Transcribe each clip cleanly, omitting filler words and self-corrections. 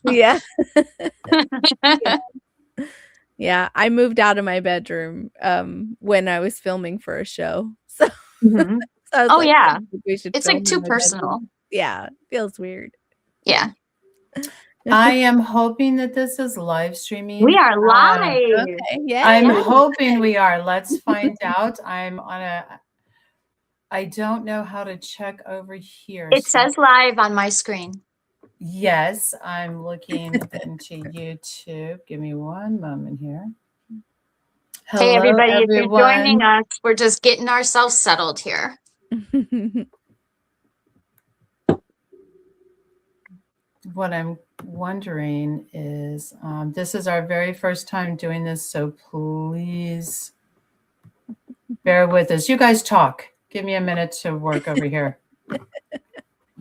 Yeah. Yeah. Yeah, I moved out of my bedroom when I was filming for a show. So, Mhm. so I was Oh like, yeah, we should it's film like in too my personal. bedroom. Yeah, feels weird. Yeah, I am hoping that this is live streaming. we are live. Okay, yeah. I'm hoping we are. Let's find out. I don't know how to check over here. It says live on my screen. Yes, I'm looking into YouTube. Give me one moment here. Hello, Hey, everybody, if you're everyone. joining us, we're just getting ourselves settled here. What I'm wondering is, this is our very first time doing this, so please bear with us. You guys talk. Give me a minute to work over here.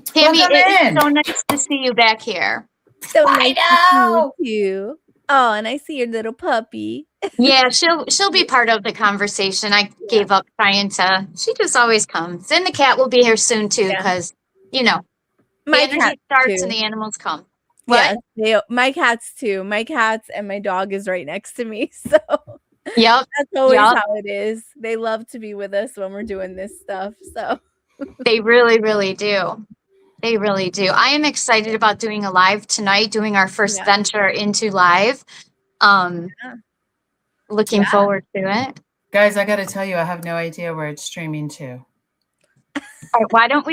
Tammy, Welcome it's in. so nice to see you back here. So I nice to know. see you. Oh, and I see your little puppy. Yeah, she'll be part of the conversation. I gave up trying to. She just always comes. And the cat will be here soon too, Yeah. because you know My the energy cats starts too. and the animals come. What? Yeah, my cats too. My cats and my dog is right next to me. So Yep. that's always Yep. how it is. They love to be with us when we're doing this stuff. So They really, really do. They really do. I am excited about doing a live tonight, doing our first Yeah. venture into live. Looking Yeah. forward to it. Guys, I got to tell you, I have no idea where it's streaming to. All right, why don't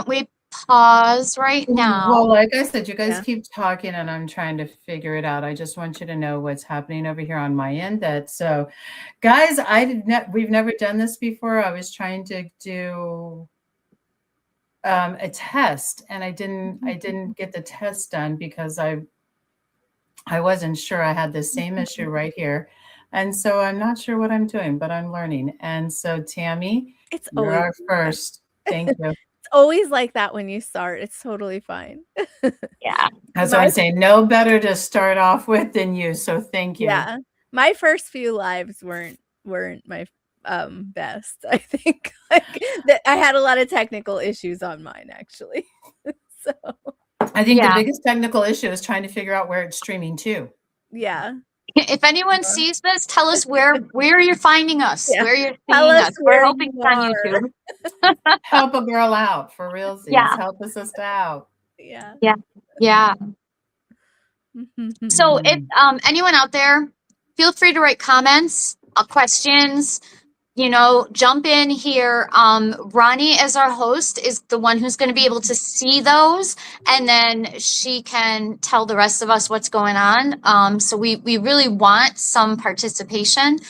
we pause right now? Well, like I said, you guys Yeah. keep talking and I'm trying to figure it out. I just want you to know what's happening over here on my end. So, guys, we've never done this before. I was trying to do a test and I didn't get the test done because I wasn't sure. I had the same issue right here. And so I'm not sure what I'm doing, but I'm learning. And so Tammy, It's you're always our first. Thank you. It's always like that when you start. It's totally fine. Yeah. That's what I'm saying. No better to start off with than you. So thank you. Yeah. My first few lives weren't my best. I think I had a lot of technical issues on mine actually. So I think the biggest technical issue is trying to figure out where it's streaming to. yeah. If anyone sees this, tell us where you're finding us, where you're seeing us. Where we're hoping it's on YouTube. Help a girl out for realsies. Yeah. Help a sister out. Yeah. Yeah. Yeah. So if anyone out there, feel free to write comments, questions, jump in here. Ronnie, as our host, is the one who's going to be able to see those, and then she can tell the rest of us what's going on. So we really want some participation.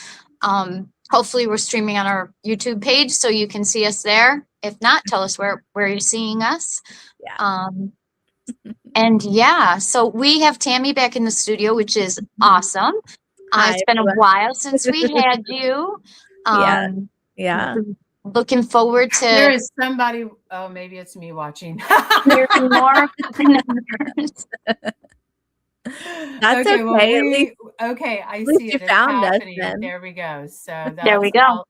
Hopefully we're streaming on our YouTube page, so you can see us there. If not, tell us where you're seeing us. Yeah. And yeah, so we have Tammy back in the studio, which is awesome. It's been a while since we had you. Yeah. Looking forward to. There is somebody. Oh, maybe it's me watching. Here's more. That's okay. I see it. You found us then. There we go. So there we go.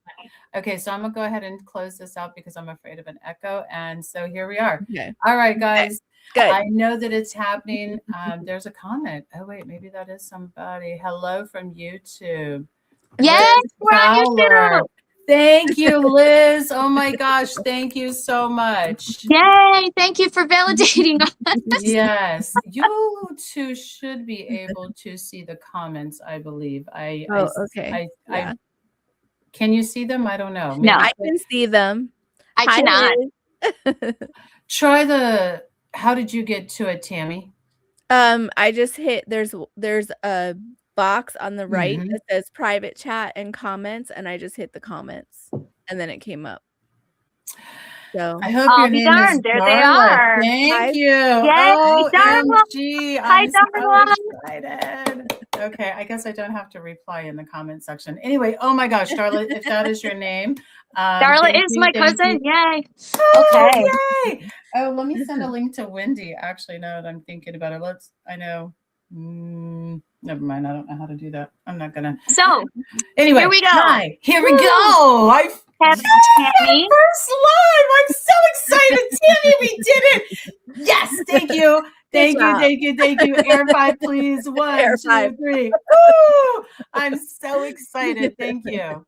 Okay, so I'm gonna go ahead and close this out because I'm afraid of an echo. And so here we are. Okay. All right, guys. Good. I know that it's happening. There's a comment. Oh wait, maybe that is somebody. Hello from YouTube. Yes, thank you, Liz. Oh my gosh, thank you so much. Yay, thank you for validating us. Yes, you two should be able to see the comments, I believe. Okay. Can you see them? I don't know. Maybe no, I can see them. I cannot. Try how did you get to it, Tammy? I just hit, there's a box on the right that says private chat and comments, and I just hit the comments and then it came up. So I hope your name is there Darla. They are. Thank you. Yay, OMG. Hi, I'm so excited. Okay, I guess I don't have to reply in the comment section. Anyway, oh my gosh, Darla, if that is your name. Darla is my cousin. Yay. Oh, okay. Yay. Oh, let me send a link to Wendy. Actually, now that I'm thinking about it, I know. Never mind. I don't know how to do that. I'm not gonna. So anyway, here we go. Hi. Here we go. Tammy. First live. I'm so excited, Tammy. We did it. Yes, thank you. Thank you, job. thank you, thank you. Air 5, please. 1, Air 2, 5. 3. Woo! I'm so excited. Thank you.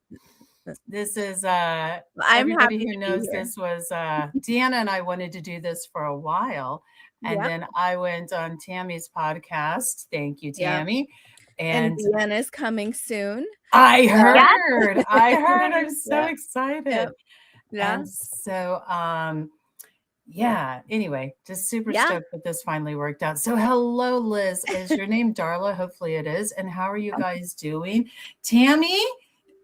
This is I'm everybody happy who to be knows here. this was Deanna and I wanted to do this for a while. And Yeah. then I went on Tammy's podcast. Thank you, Yeah. Tammy. And And Deanna's coming soon. I heard, Yeah. I heard. I'm so Yeah. excited. Yep. Yeah. And so yeah, anyway, just super Yeah. stoked that this finally worked out. So hello, Liz. Is your name Darla? Hopefully it is. And how are you guys doing? Tammy,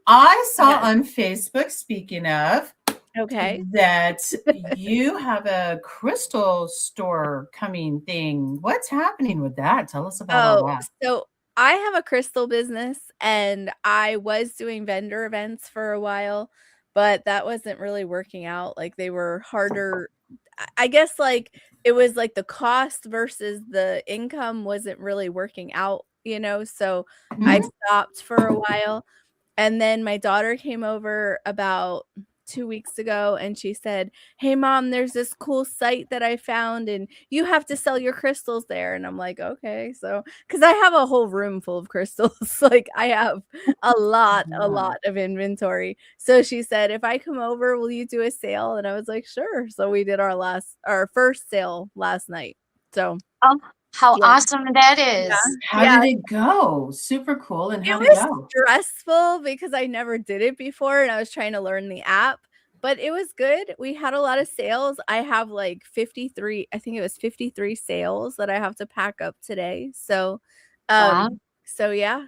I saw Yes. on Facebook, speaking of, Okay. that you have a crystal store coming thing. What's happening with that? Tell us about all that. So I have a crystal business and I was doing vendor events for a while, but that wasn't really working out. Like they were harder. I guess like it was like the cost versus the income wasn't really working out, so I Mhm. stopped for a while. And then my daughter came over about 2 weeks ago and she said, "Hey mom, there's this cool site that I found and you have to sell your crystals there." And I'm like, "Okay." So, cuz I have a whole room full of crystals. Like I have a lot Wow. of inventory. So she said, "If I come over, will you do a sale?" And I was like, "Sure." So we did our first sale last night. So, Oh, how yeah. awesome that Yeah. is. How Yeah. did it go? Super cool. And It how'd it was go? stressful because I never did it before and I was trying to learn the app, but it was good. We had a lot of sales. I have like 53, I think it was 53 sales that I have to pack up today. So, Wow. Yeah,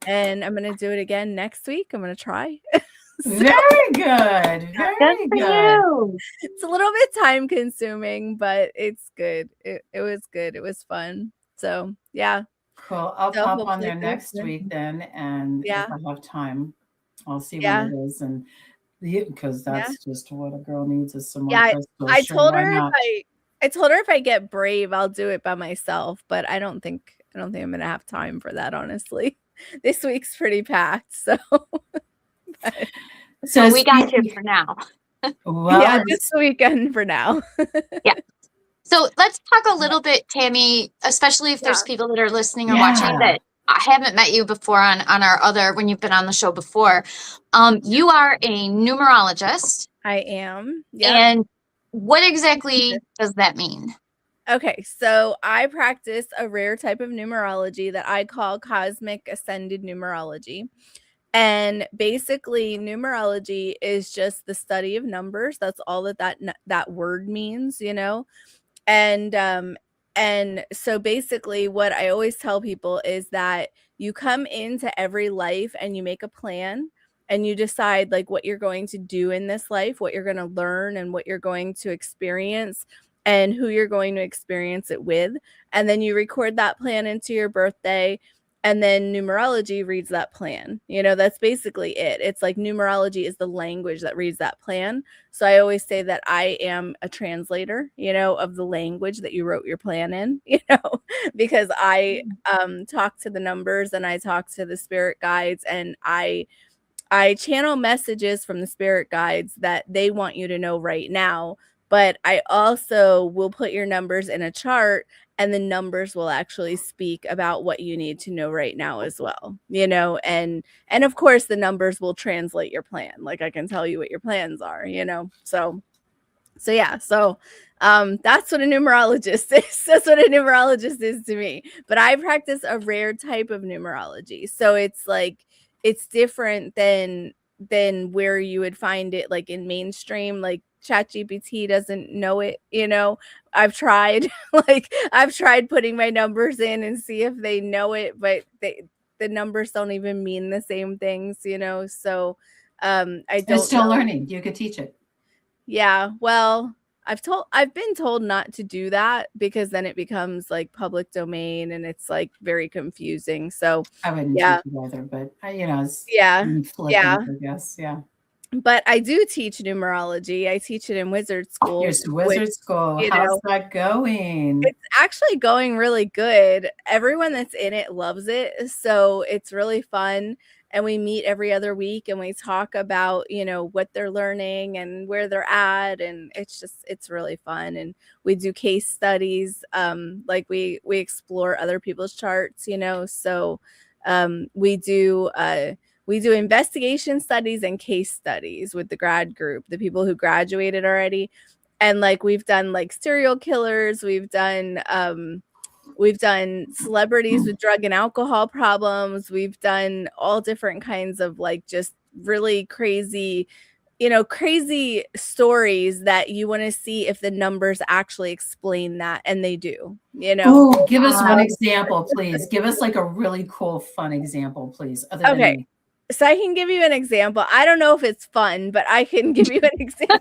and I'm gonna do it again next week. I'm gonna try. So Very good. Good Very for good. you. it's a little bit time consuming, but it's good. It was good. It was fun. So, yeah. Cool. I'll So pop on hopefully there it goes next good. week then. And if Yeah. I have time, I'll see when Yeah. it is. And because Yeah. that's just what a girl needs is some more Yeah, crystals. I Sure, told why her not? I told her if I get brave, I'll do it by myself, but I don't think I'm gonna have time for that, honestly. This week's pretty packed, so but So We got you speaking, for now. yeah, well, just the weekend for now. Yeah. So let's talk a little bit, Tammy, especially if there's Yeah. people that are listening or watching yeah. that I haven't met you before on our other when you've been on the show before. You are a numerologist, I am. Yep. and what exactly does that mean? Okay, so I practice a rare type of numerology that I call cosmic ascended numerology. And basically, numerology is just the study of numbers. That's all that word means. And so basically what I always tell people is that you come into every life and you make a plan and you decide like what you're going to do in this life, what you're going to learn and what you're going to experience and who you're going to experience it with. And then you record that plan into your birthday and then numerology reads that plan. That's basically it. It's like numerology is the language that reads that plan. So I always say that I am a translator, of the language that you wrote your plan in, because I talk to the numbers and I talk to the spirit guides and I channel messages from the spirit guides that they want you to know right now, but I also will put your numbers in a chart and the numbers will actually speak about what you need to know right now as well, and of course the numbers will translate your plan. Like I can tell you what your plans are, so yeah, that's what a numerologist is. That's what a numerologist is to me. But I practice a rare type of numerology. So it's like it's different than where you would find it like in mainstream, like ChatGPT doesn't know it. I've tried I've tried putting my numbers in and see if they know it, but the numbers don't even mean the same things. So I It's don't still know. learning. You could teach it. Yeah, well, I've been told not to do that because then it becomes like public domain and it's like very confusing. So, I wouldn't yeah. teach it either, but it's Yeah. Yeah. flippant, I guess. Yeah. But I do teach numerology. I teach it in wizard school, Here's which, Wizard School. you How's know, that going? it's actually going really good. Everyone that's in it loves it, so it's really fun. and we meet every other week and we talk about, you know, what they're learning and where they're at, and it's really fun. And we do case studies, like we explore other people's charts, you know. So we do investigation studies and case studies with the grad group, the people who graduated already. And like we've done like serial killers, we've done celebrities with drug and alcohol problems, we've done all different kinds of like just really crazy, you know, crazy stories that you want to see if the numbers actually explain that, and they do, you know. Oh, give us one example, please. Give us like a really cool, fun example, please, other than Okay. me. So I can give you an example. I don't know if it's fun, but I can give you an example.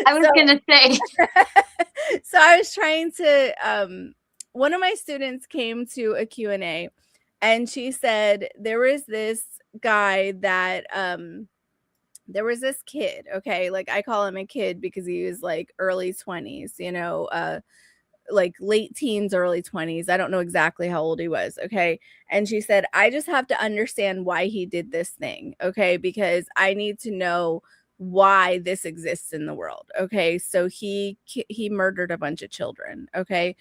I was gonna say. So I was trying to one of my students came to a Q&A, and she said there was this guy that there was this kid, okay? Like I call him a kid because he was like early 20s, you know, like late teens, early 20s. I don't know exactly how old he was. Okay. And she said, I just have to understand why he did this thing. Okay. Because I need to know why this exists in the world. Okay. So he murdered a bunch of children. Okay.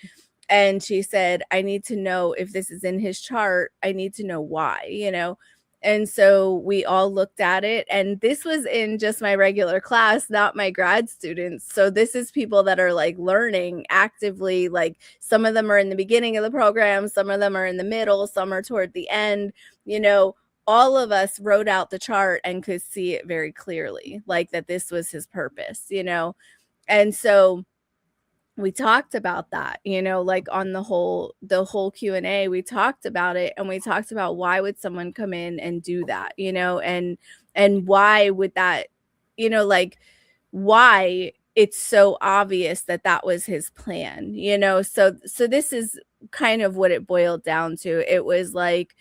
And she said, I need to know if this is in his chart. I need to know why, you know? And so we all looked at it, and this was in just my regular class, not my grad students. So this is people that are like learning actively. Like some of them are in the beginning of the program, some of them are in the middle, some are toward the end. You know, all of us wrote out the chart and could see it very clearly, like that this was his purpose, you know? And so we talked about that, you know, like on the whole Q&A, we talked about it, and we talked about why would someone come in and do that, you know, and why would that, you know, like why it's so obvious that that was his plan, you know. So this is kind of what it boiled down to. It was like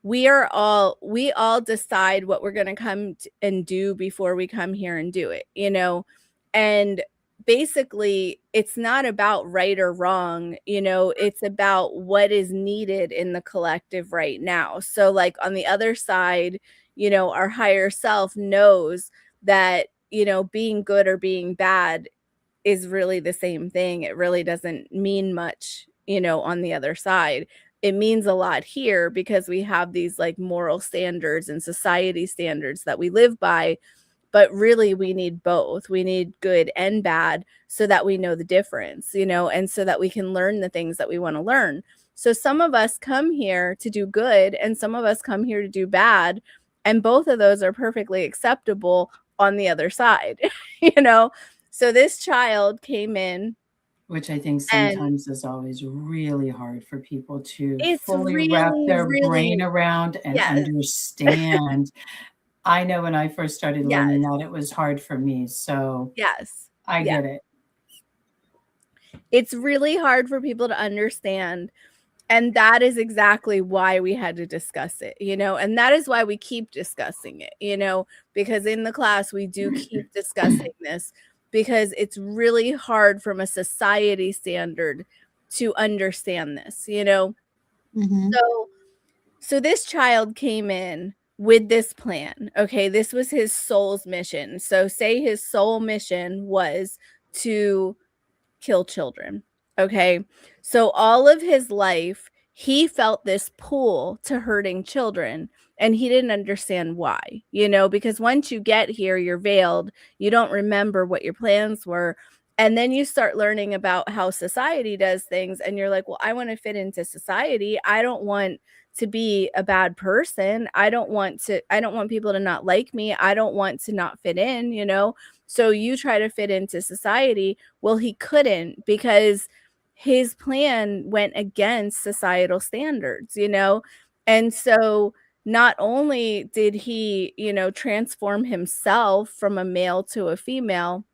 we all decide what we're going to come and do before we come here and do it, you know. And basically it's not about right or wrong, you know, it's about what is needed in the collective right now. So like on the other side, you know, our higher self knows that, you know, being good or being bad is really the same thing. It really doesn't mean much, you know, on the other side. It means a lot here because we have these like moral standards and society standards that we live by, but really we need both. We need good and bad so that we know the difference, you know, and so that we can learn the things that we want to learn. So some of us come here to do good and some of us come here to do bad, and both of those are perfectly acceptable on the other side, you know. So this child came in, Which I think and sometimes is always really hard for people to it's fully wrap really, their brain really, around and yes, understand. I know when I first started learning yes, that, it was hard for me, so yes, I yes. get it. It's really hard for people to understand. And that is exactly why we had to discuss it, you know, and that is why we keep discussing it, you know, because in the class we do keep discussing this because it's really hard from a society standard to understand this, you know. Mhm. So this child came in with this plan. Okay, this was his soul's mission. So say his soul mission was to kill children. Okay. So all of his life, he felt this pull to hurting children, and he didn't understand why, you know, because once you get here, you're veiled. You don't remember what your plans were. And then you start learning about how society does things, and you're like, well, I want to fit into society. I don't want to be a bad person. I don't want people to not like me. I don't want to not fit in, you know. So you try to fit into society. Well, he couldn't because his plan went against societal standards, you know? And so not only did he, you know, transform himself from a male to a female,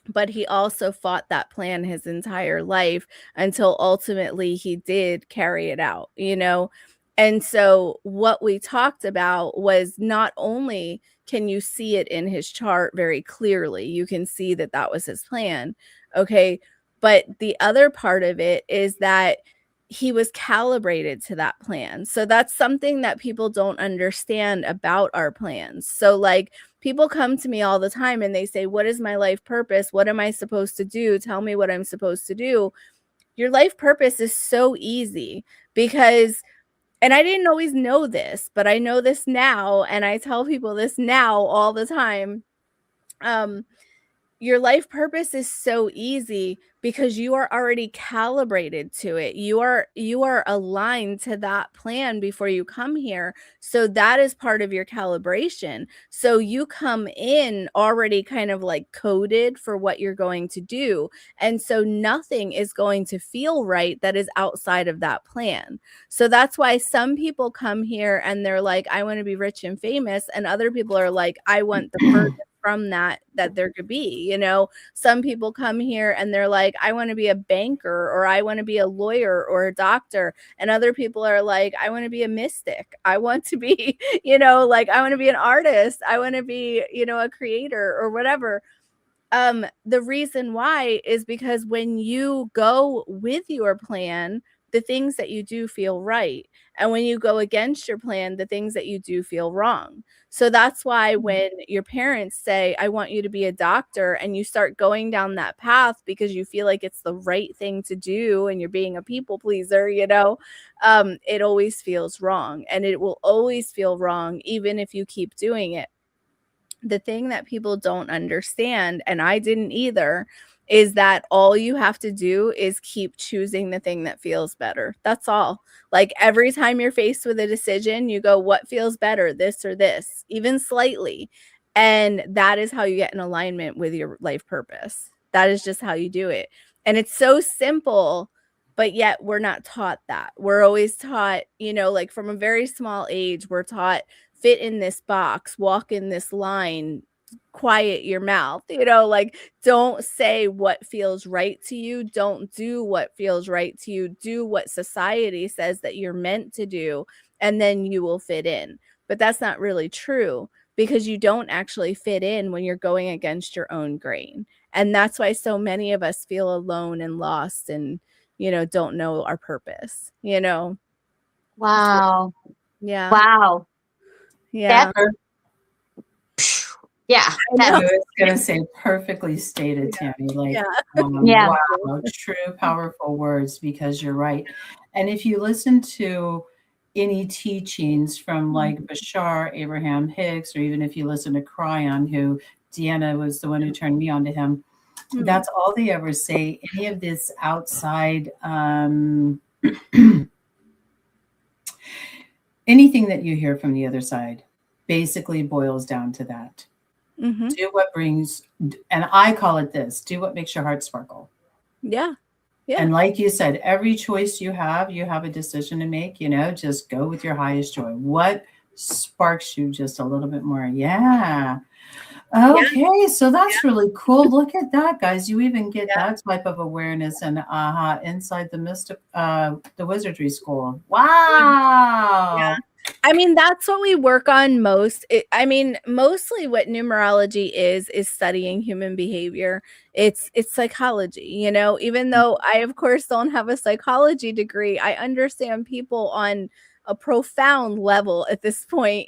but he also fought that plan his entire life until ultimately he did carry it out, you know? And so what we talked about was not only can you see it in his chart very clearly, you can see that that was his plan, okay? But the other part of it is that he was calibrated to that plan. So that's something that people don't understand about our plans. So like people come to me all the time and they say, what is my life purpose? What am I supposed to do? Tell me what I'm supposed to do. Your life purpose is so easy because, and I didn't always know this, but I know this now, and I tell people this now all the time. Your life purpose is so easy because you are already calibrated to it. You are aligned to that plan before you come here. So that is part of your calibration. So you come in already kind of like coded for what you're going to do. And so nothing is going to feel right that is outside of that plan. So that's why some people come here and they're like, I want to be rich and famous. And other people are like, I want the furthest from that there could be. Some people come here and they're like, I want to be a banker, or I want to be a lawyer or a doctor, and other people are like, I want to be a mystic, I want to be like, I want to be an artist, I want to be a creator or whatever. The reason why is because when you go with your plan, the things that you do feel right. And when you go against your plan, the things that you do feel wrong. So that's why when your parents say, I want you to be a doctor, and you start going down that path because you feel like it's the right thing to do and you're being a people pleaser, it always feels wrong. And it will always feel wrong, even if you keep doing it. The thing that people don't understand, and I didn't either, is that all you have to do is keep choosing the thing that feels better. That's all. Like every time you're faced with a decision, you go, what feels better, this or this, even slightly. And that is how you get in alignment with your life purpose. That is just how you do it. And it's so simple, but yet we're not taught that. We're always taught, like from a very small age, we're taught fit in this box, walk in this line, quiet your mouth, like don't say what feels right to you. Don't do what feels right to you. Do what society says that you're meant to do, and then you will fit in. But that's not really true, because you don't actually fit in when you're going against your own grain. And that's why so many of us feel alone and lost and, don't know our purpose, Wow. Yeah. Wow. Yeah. Yeah. I was going to say perfectly stated, Tami. Like, Yeah. wow, true, powerful words, because you're right. And if you listen to any teachings from like Bashar, Abraham Hicks, or even if you listen to Cryon, who Deanna was the one who turned me on to him, that's all they ever say. Any of this outside, anything that you hear from the other side basically boils down to that. Do what brings, and I call it this, do what makes your heart sparkle. Yeah. And like you said, every choice you have a decision to make, just go with your highest joy. What sparks you just a little bit more? Yeah. Okay, so that's really cool. Look at that, guys. You even get that type of awareness and aha inside the wizardry school. Wow. Yeah. I mean, that's what we work on most. Mostly what numerology is studying human behavior. It's psychology, even though I, of course, don't have a psychology degree, I understand people on a profound level at this point,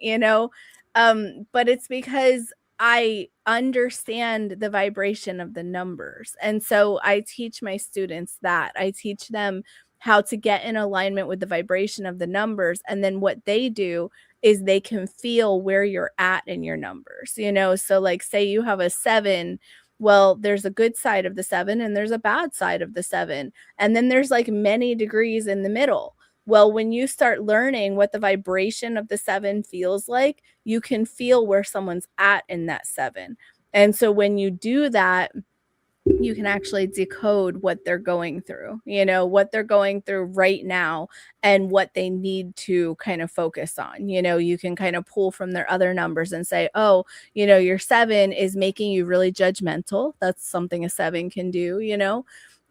but it's because I understand the vibration of the numbers. And so I teach my students that. I teach them how to get in alignment with the vibration of the numbers. And then what they do is they can feel where you're at in your numbers, So like, say you have a 7, well, there's a good side of the 7 and there's a bad side of the 7. And then there's like many degrees in the middle. Well, when you start learning what the vibration of the 7 feels like, you can feel where someone's at in that 7. And so when you do that, you can actually decode what they're going through, what they're going through right now and what they need to kind of focus on. You can kind of pull from their other numbers and say, oh, your 7 is making you really judgmental. That's something a 7 can do,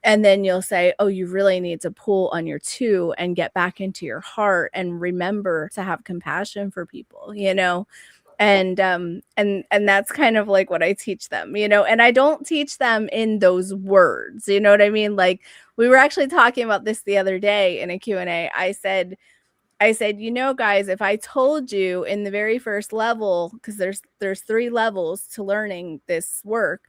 And then you'll say, oh, you really need to pull on your 2 and get back into your heart and remember to have compassion for people, And that's kind of like what I teach them, you know, and I don't teach them in those words, you know what I mean? Like, we were actually talking about this the other day in a Q&A. I said, you know, guys, if I told you in the very first level, because there's 3 levels to learning this work.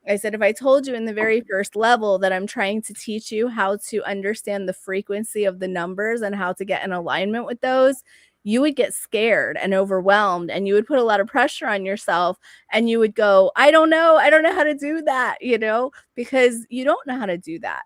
I said, if I told you in the very first level that I'm trying to teach you how to understand the frequency of the numbers and how to get in alignment with those, you would get scared and overwhelmed, and you would put a lot of pressure on yourself, and you would go, I don't know how to do that, you know, because you don't know how to do that.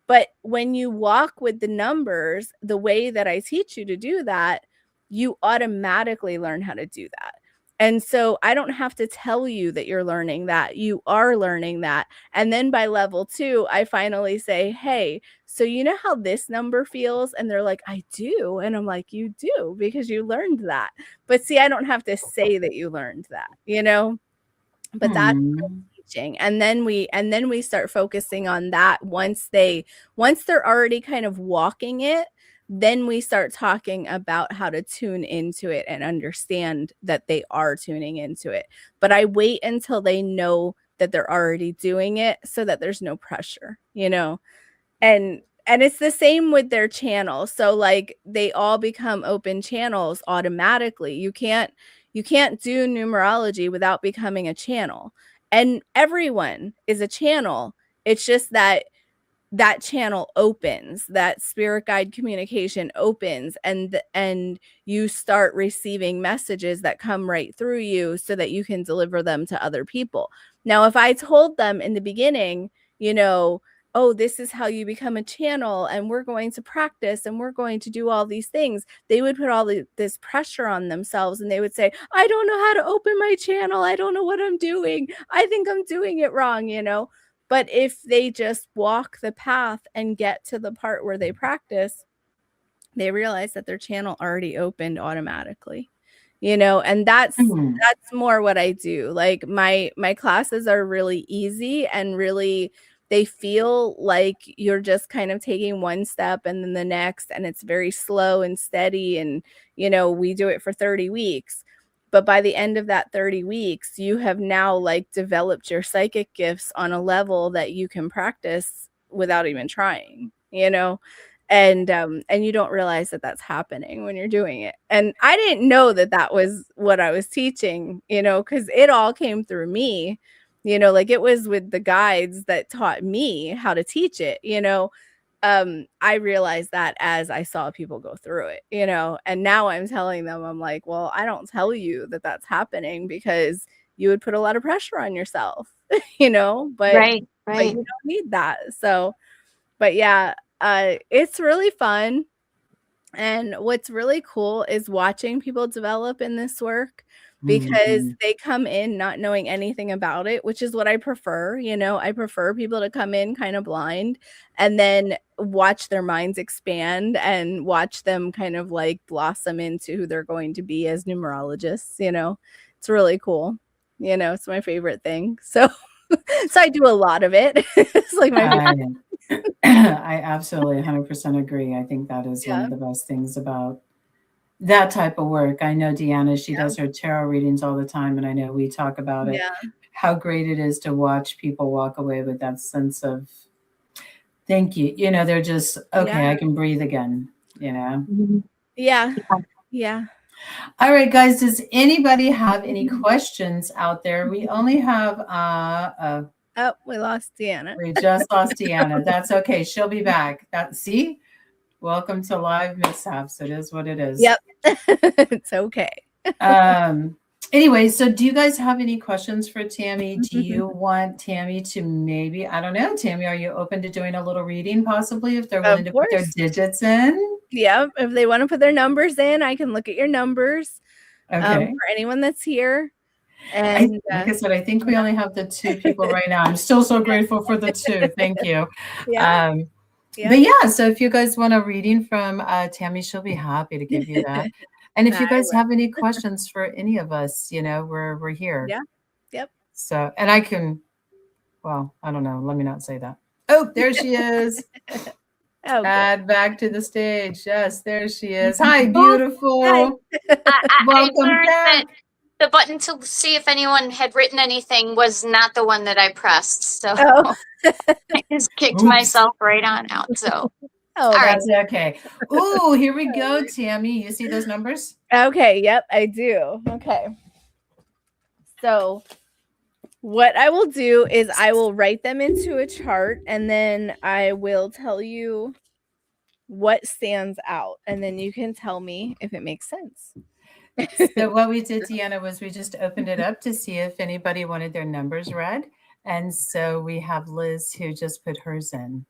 But when you walk with the numbers the way that I teach you to do that, you automatically learn how to do that. And so I don't have to tell you that you're learning that. You are learning that. And then by level 2, I finally say, hey, so you know how this number feels? And they're like, I do. And I'm like, you do, because you learned that. But see, I don't have to say that you learned that, you know? But that's teaching. And then we start focusing on that once they're already kind of walking it. Then we start talking about how to tune into it and understand that they are tuning into it. But I wait until they know that they're already doing it so that there's no pressure, you know. And it's the same with their channel. So like they all become open channels automatically. You can't do numerology without becoming a channel. And everyone is a channel. It's just that channel opens, that spirit guide communication opens, and you start receiving messages that come right through you so that you can deliver them to other people. Now, if I told them in the beginning, you know, oh, this is how you become a channel, and we're going to practice and we're going to do all these things, they would put all this pressure on themselves, and they would say, I don't know how to open my channel. I don't know what I'm doing. I think I'm doing it wrong, you know? But if they just walk the path and get to the part where they practice, they realize that their channel already opened automatically, you know, and that's more what I do. Like my classes are really easy, and really they feel like you're just kind of taking one step and then the next, and it's very slow and steady. And, you know, we do it for 30 weeks. But by the end of that 30 weeks, you have now like developed your psychic gifts on a level that you can practice without even trying, you know? And you don't realize that that's happening when you're doing it. And I didn't know that that was what I was teaching, you know, because it all came through me, you know, like it was with the guides that taught me how to teach it, you know. I realized that as I saw people go through it, you know, and now I'm telling them, I'm like, well, I don't tell you that that's happening because you would put a lot of pressure on yourself, you know, but you don't need that. So, but yeah, it's really fun. And what's really cool is watching people develop in this work, because they come in not knowing anything about it, which is what I prefer. You know, I prefer people to come in kind of blind and then watch their minds expand and watch them kind of like blossom into who they're going to be as numerologists. You know, it's really cool. You know, it's my favorite thing. So, so I do a lot of it. It's like my favorite. I absolutely 100% agree. I think that is one of the best things about that type of work. I know Deanna, she does her tarot readings all the time, and I know we talk about it, how great it is to watch people walk away with that sense of, thank you. You know, they're just, okay, I can breathe again, you know? Yeah. Yeah. All right, guys, does anybody have any questions out there? We only have, oh, we lost Deanna. We just lost Deanna. That's okay. She'll be back. See? Welcome to live mishaps. It is what it is. Yep. It's okay. Anyway, so do you guys have any questions for Tami? Do you want Tami to maybe, I don't know, Tami, are you open to doing a little reading possibly if they're willing to put their digits in? Yeah, if they want to put their numbers in, I can look at your numbers. Okay. For anyone that's here. And like I said, I think we only have the 2 people right now. I'm still so grateful for the 2. Thank you. But yeah, so if you guys want a reading from Tami, she'll be happy to give you that. And if you guys have any questions for any of us, you know, we're here. Yeah. Yep. So, and I can, well, I don't know. Let me not say that. Oh, there she is. Add back to the stage. Yes, there she is. Hi, beautiful. Welcome back. the button to see if anyone had written anything was not the one that I pressed. So Oh. I just kicked Oops. myself right on out. So, Oh, all right. That's okay. Ooh, here we go, Tami. You see those numbers? Okay, yep, I do. Okay. So what I will do is I will write them into a chart, and then I will tell you what stands out, and then you can tell me if it makes sense. So what we did, Deanna, was we just opened it up to see if anybody wanted their numbers read. And so we have Liz who just put hers in.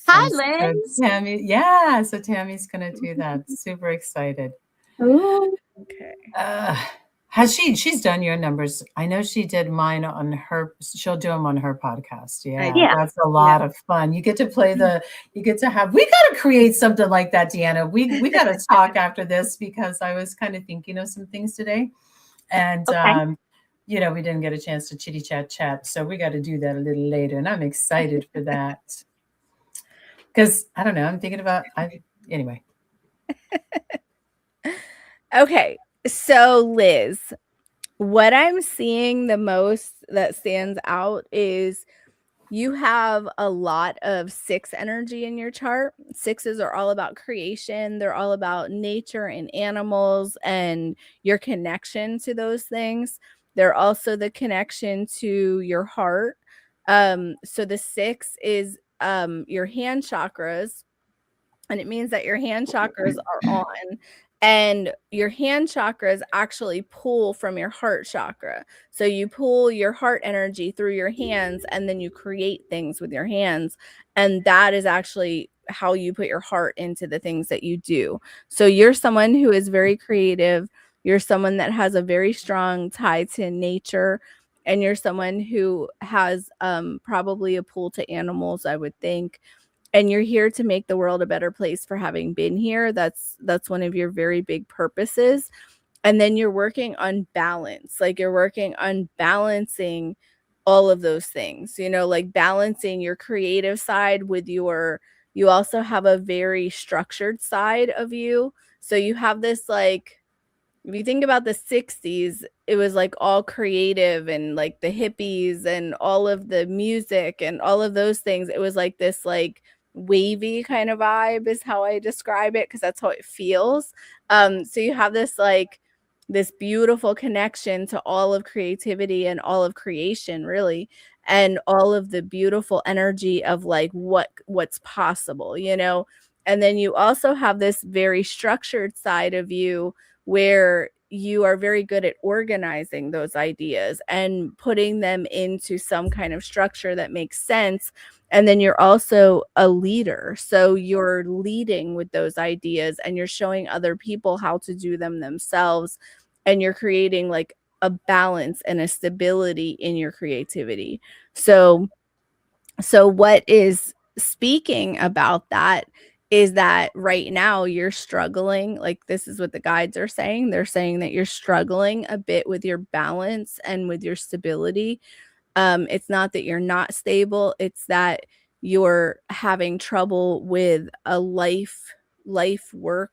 Hi, So Liz. Tami, yeah, so Tami's going to do that. Super excited. Ooh. Okay. Has she's done your numbers? I know she did mine on her. She'll do them on her podcast. Yeah, Yeah. that's a lot of fun. You get to play you get to have, we got to create something like that, Deanna. We got to talk after this, because I was kind of thinking of some things today. And, Okay. you know, we didn't get a chance to chitty chat. So we got to do that a little later. And I'm excited for that. Because I don't know, I'm thinking about, anyway. Okay. So, Liz, what I'm seeing the most that stands out is you have a lot of 6 energy in your chart. 6s are all about creation. They're all about nature and animals and your connection to those things. They're also the connection to your heart. So the 6 is your hand chakras, and it means that your hand chakras are on, and your hand chakras actually pull from your heart chakra. So you pull your heart energy through your hands, and then you create things with your hands, and that is actually how you put your heart into the things that you do. So you're someone who is very creative. You're someone that has a very strong tie to nature, and you're someone who has probably a pull to animals, I would think, and you're here to make the world a better place for having been here. That's one of your very big purposes. And then you're working on balance. Like, you're working on balancing all of those things, you know, like balancing your creative side with you also have a very structured side of you. So you have this, like, if you think about the 60s, it was like all creative, and like the hippies and all of the music and all of those things. It was like this, like, wavy kind of vibe is how I describe it, because that's how it feels. So you have this, like, this beautiful connection to all of creativity and all of creation, really, and all of the beautiful energy of, like, what's possible, you know. And then you also have this very structured side of you, where you are very good at organizing those ideas and putting them into some kind of structure that makes sense. And then you're also a leader. So you're leading with those ideas, and you're showing other people how to do them themselves. And you're creating, like, a balance and a stability in your creativity. So what is speaking about that is that right now you're struggling. Like, this is what the guides are saying. They're saying that you're struggling a bit with your balance and with your stability. It's not that you're not stable, it's that you're having trouble with a life work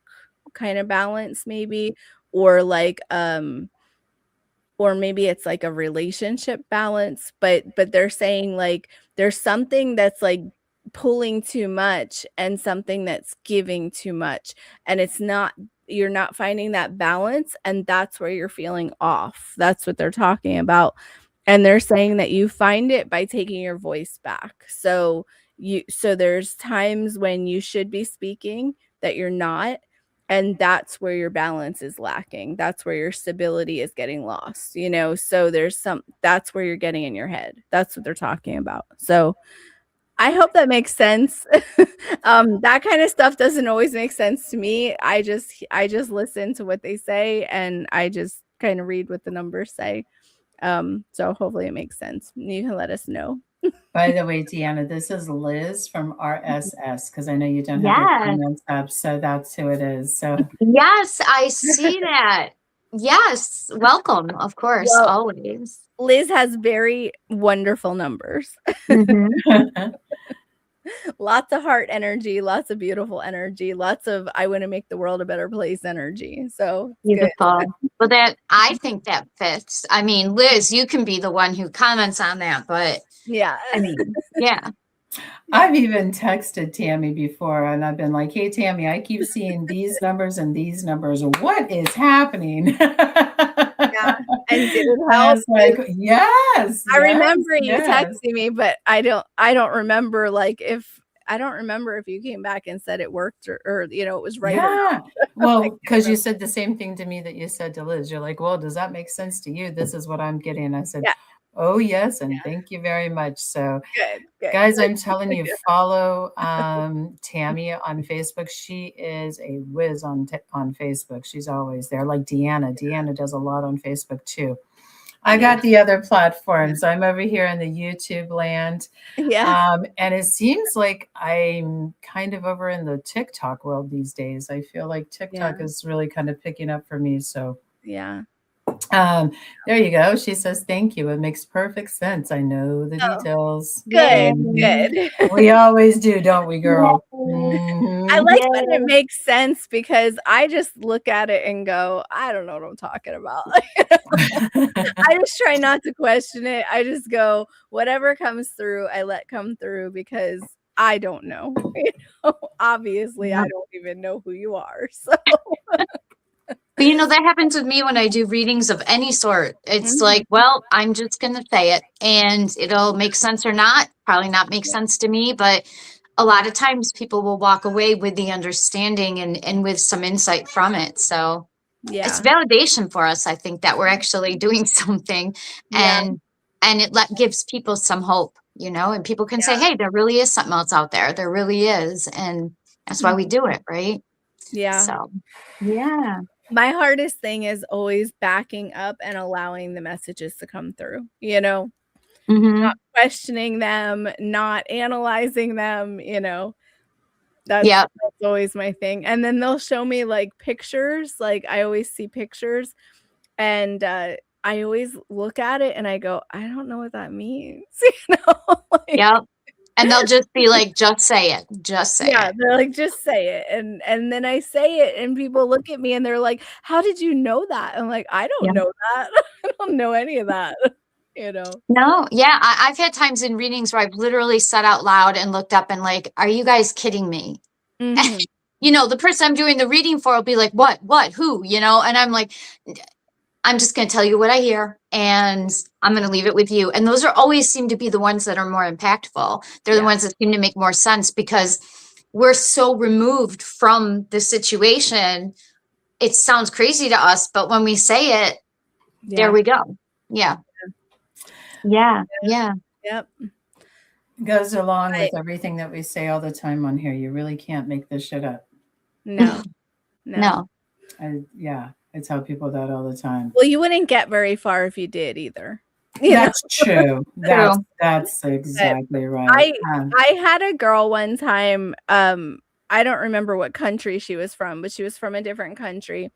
kind of balance, maybe, or like or maybe it's like a relationship balance. But they're saying, like, there's something that's, like, pulling too much and something that's giving too much, and you're not finding that balance, and that's where you're feeling off. That's what they're talking about. And they're saying that you find it by taking your voice back. So there's times when you should be speaking that you're not, and that's where your balance is lacking. That's where your stability is getting lost, you know. So that's where you're getting in your head. That's what they're talking about. So I hope that makes sense. That kind of stuff doesn't always make sense to me. I just listen to what they say, and I just kind of read what the numbers say. So hopefully it makes sense. You can let us know. By the way, Deanna, this is Liz from RSS, because I know you don't have your Yeah. comments up. So that's who it is. So Yes, I see that. Yes. Welcome, of course, Well, always. Liz has very wonderful numbers. Mhm. Lots of heart energy, lots of beautiful energy, lots of I want to make the world a better place energy. So it's good. Beautiful. Well, I think that fits. I mean, Liz, you can be the one who comments on that, but Yeah. I mean, yeah. I've even texted Tammy before and I've been like, hey, Tammy, I keep seeing these numbers and these numbers. What is happening? Yeah. And did it And I help? was like, yes, I yes, remember you yes. texting me, but I don't remember like if I don't remember if you came back and said it worked or you know, it was right or Yeah. not. Well, because you said the same thing to me that you said to Liz. You're like, well, does that make sense to you? This is what I'm getting. I said, Yeah. oh, yes. And thank you very much. So, Good. guys, I'm telling you, follow Tammy on Facebook. She is a whiz on Facebook. She's always there. Like Deanna. Deanna does a lot on Facebook too. I got the other platforms. I'm over here in the YouTube land. Yeah. And it seems like I'm kind of over in the TikTok world these days. I feel like TikTok Yeah. is really kind of picking up for me. So Yeah. there you go. She says, thank you. It makes perfect sense. I know the Oh, details. good. Mhm. Good. We always do, don't we, girl? I Mhm. like Yeah. when it makes sense because I just look at it and go, I don't know what I'm talking about. I just try not to question it. I just go, whatever comes through, I let come through because I don't know. You know, obviously, I Yep. don't even know who you are. So, But that happens with me when I do readings of any sort. It's Mhm. like, well, I'm just going to say it and it'll make sense or not. Probably not make Yeah. sense to me, but a lot of times people will walk away with the understanding and with some insight from it. So it's Yeah. validation for us, I think, that we're actually doing something Yeah. and it gives people some hope, and people can say, hey, there really is something else out there. There really is. And that's why we do it, right? Yeah. So, yeah. My hardest thing is always backing up and allowing the messages to come through, Mm-hmm. not questioning them, not analyzing them, That's Yeah. that's always my thing, and then they'll show me, like, pictures, like, I always see pictures, and, I always look at it and I go, "I don't know what that means," like Yep. And they'll just be like, just say it. Just say yeah, it. they're like, "Just say it," and then I say it, and people look at me and they're like, "How did you know that?" I'm like, "I don't Yeah. know that. I don't know any of that," you know? No, yeah. I've had times in readings where I've literally said out loud and looked up and like, are you guys kidding me? Mhm. The person I'm doing the reading for will be like, what, who, and I'm like, I'm just going to tell you what I hear and I'm going to leave it with you. And those are always seem to be the ones that are more impactful. They're the Yeah, ones that seem to make more sense because we're so removed from the situation. It sounds crazy to us, but when we say it, there yeah, we go. Yeah. Yeah. Yeah. yep. Goes along I with everything that we say all the time on here. You really can't make this shit up. no, no. No. I tell people that all the time. Well, you wouldn't get very far if you did either, you know? That's true. True. That's But exactly right. I I had a girl one time, I don't remember what country she was from, but she was from a different country,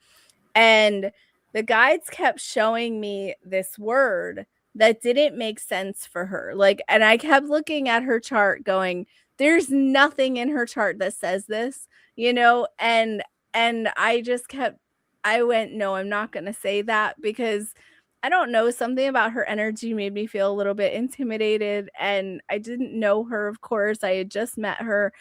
and the guides kept showing me this word that didn't make sense for her, like and I kept looking at her chart going, "There's nothing in her chart that says this," and I just kept I went, "No, I'm not gonna say that," because I don't know, something about her energy made me feel a little bit intimidated, and I didn't know her, of course, I had just met her,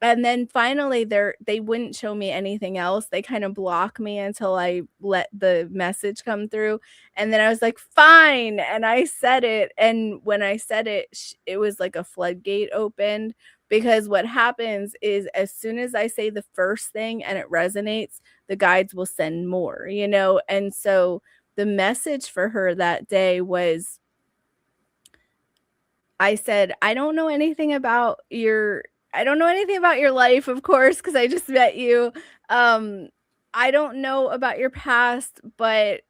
and then finally they wouldn't show me anything else, they kinda block me until I let the message come through, and then I was like, "Fine," and I said it, and when I said it, it was like a floodgate opened, because what happens is as soon as I say the first thing and it resonates, the guides will send more, and so the message for her that day was I said, I don't know anything about your life, of course, because I just met you. Um, I don't know about your past, but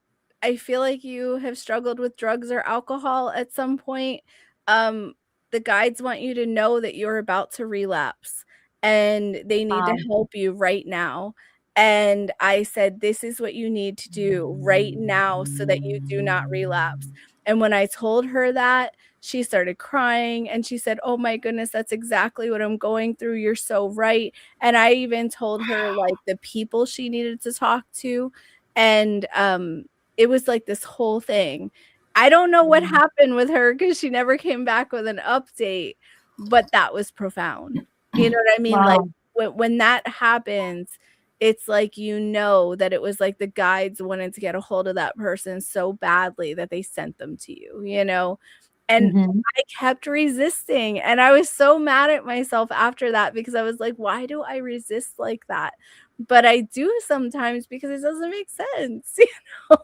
I feel like you have struggled with drugs or alcohol at some point. Um, the guides want you to know that you're about to relapse and they need to Um, help you right now. And I said, this is what you need to do right now so that you do not relapse. And when I told her that, she started crying and she said, "Oh my goodness, that's exactly what I'm going through. You're so right." And I even told her like the people she needed to talk to. And it was like this whole thing. I don't know what happened with her because she never came back with an update, but that was profound. You know what I mean? Like Wow. when that happens, it's like, you know, that it was like the guides wanted to get a hold of that person so badly that they sent them to you, you know? And Mhm. I kept resisting, and I was so mad at myself after that because I was like, "Why do I resist like that?" But I do sometimes because it doesn't make sense, you know?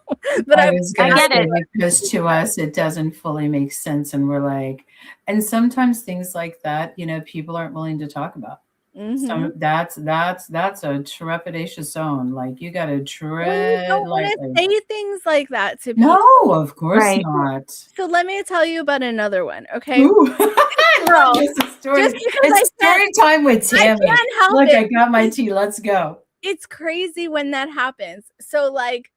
But I I'm was I gonna glad get say it. because to us it doesn't fully make sense, and we're like, and sometimes things like that, people aren't willing to talk about. Mhm. Some that's a trepidatious zone. Like you got to Well, you tread don't wanna lightly. say things like that to No, people. of course Right. not. So let me tell you about another one, okay? Ooh, I love Girl, this just story. because It's story time with I Tammy. can't help Look, it I got my because tea. Let's go. it's crazy when that happens. So, like,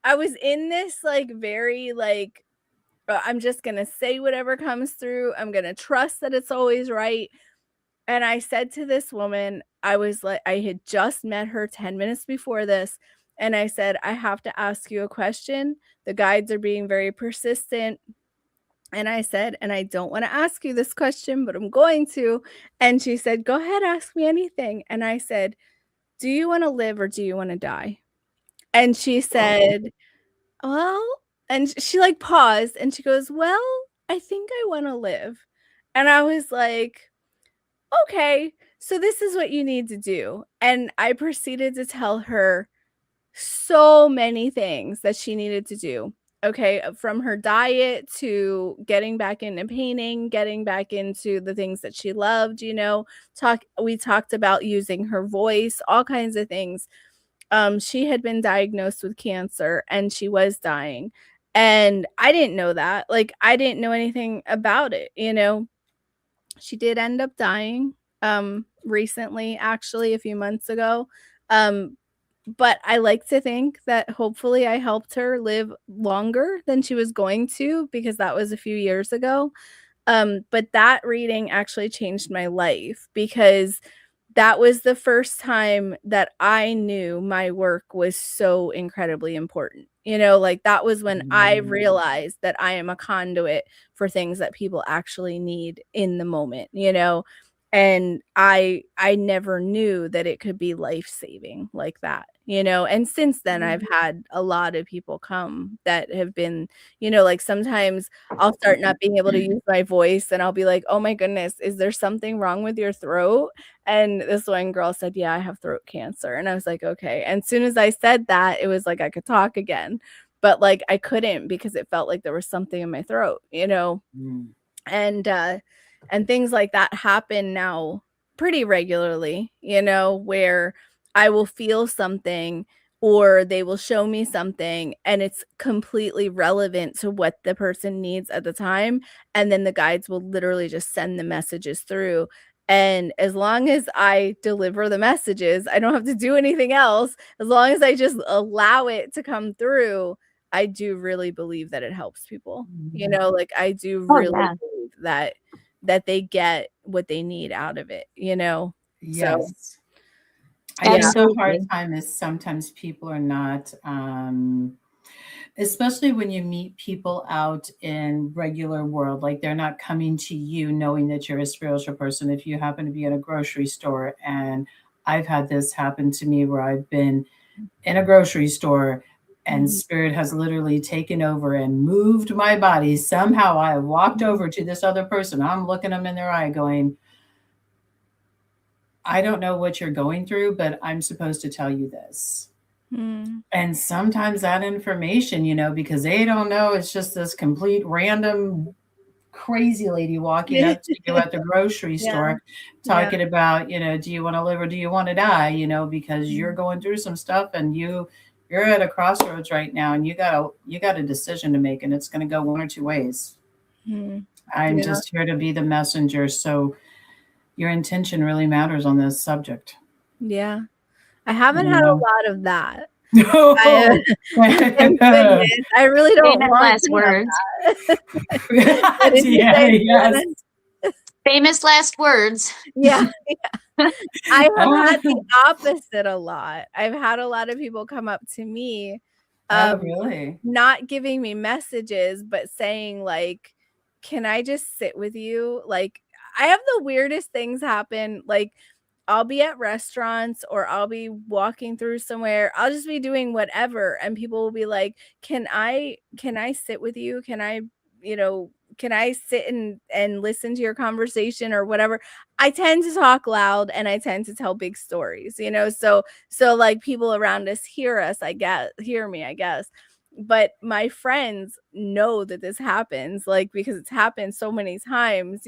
I was in this, like, very, like, I'm just gonna say whatever comes through. I'm gonna trust that it's always right. And I said to this woman, I was like, I had just met her 10 minutes before this. And I said, "I have to ask you a question. The guides are being very persistent." And I said, "And I don't want to ask you this question, but I'm going to." And she said, "Go ahead, ask me anything." And I said, "Do you want to live or do you want to die?" And she said, "Well," and she like paused and she goes, "Well, I think I want to live." And I was like, "Okay, so this is what you need to do." And I proceeded to tell her so many things that she needed to do. Okay, from her diet to getting back into painting, getting back into the things that she loved, you know, we talked about using her voice, all kinds of things. She had been diagnosed with cancer and she was dying. And I didn't know that. Like I didn't know anything about it, you know. She did end up dying recently, actually a few months ago. Um but I like to think that hopefully I helped her live longer than she was going to because that was a few years ago. But that reading actually changed my life because that was the first time that I knew my work was so incredibly important. You know, like that was when I realized that I am a conduit for things that people actually need in the moment, you know. And I never knew that it could be life-saving like that, you know. And since then I've had a lot of people come that have been, you know, like sometimes I'll start not being able to use my voice and I'll be like, "Oh my goodness, is there something wrong with your throat?" And this one girl said, "Yeah, I have throat cancer." And I was like, "Okay." And as soon as I said that, it was like I could talk again. But like I couldn't because it felt like there was something in my throat, you know? Mm. And things like that happen now pretty regularly, you know, where I will feel something or they will show me something and it's completely relevant to what the person needs at the time, and then the guides will literally just send the messages through. And as long as I deliver the messages, I don't have to do anything else. As long as I just allow it to come through, I do really believe that it helps people. You know, like I do Oh really yeah. believe that they get what they need out of it, you know? So, Yes. I yeah. think the hard Absolutely. time is sometimes people are not, especially when you meet people out in regular world, like they're not coming to you knowing that you're a spiritual person. If you happen to be in a grocery store, and I've had this happen to me where I've been in a grocery store and Mhm, spirit has literally taken over and moved my body. Somehow I walked mhm, over to this other person. I'm looking them in their eye going, I don't know what you're going through, but I'm supposed to tell you this. mm. And sometimes that information, because they don't know, it's just this complete random crazy lady walking up to you at the grocery Yeah, store yeah, talking about, do you want to live or do you want to die? Because you're mm, going through some stuff and you're at a crossroads right now and you got a decision to make and it's going to go one or two ways. mm. I'm Yeah, just here to be the messenger. So your intention really matters on this subject. yeah. I haven't You had know, a lot of that. No. Thank goodness. I really don't Famous want last to words. have that. But if you Yeah, guys yes. wanna, Famous last words. yeah. I have had the opposite a lot. I've had a lot of people come up to me, Oh, um, really? not giving me messages, but saying like, "Can I just sit with you?" Like, I have the weirdest things happen, like, I'll be at restaurants or I'll be walking through somewhere. I'll just be doing whatever, and people will be like, "Can I sit with you? Can I, you know, can I sit and listen to your conversation or whatever?" I tend to talk loud and I tend to tell big stories, so like people around us hear me, I guess. But my friends know that this happens, like, because it's happened so many times,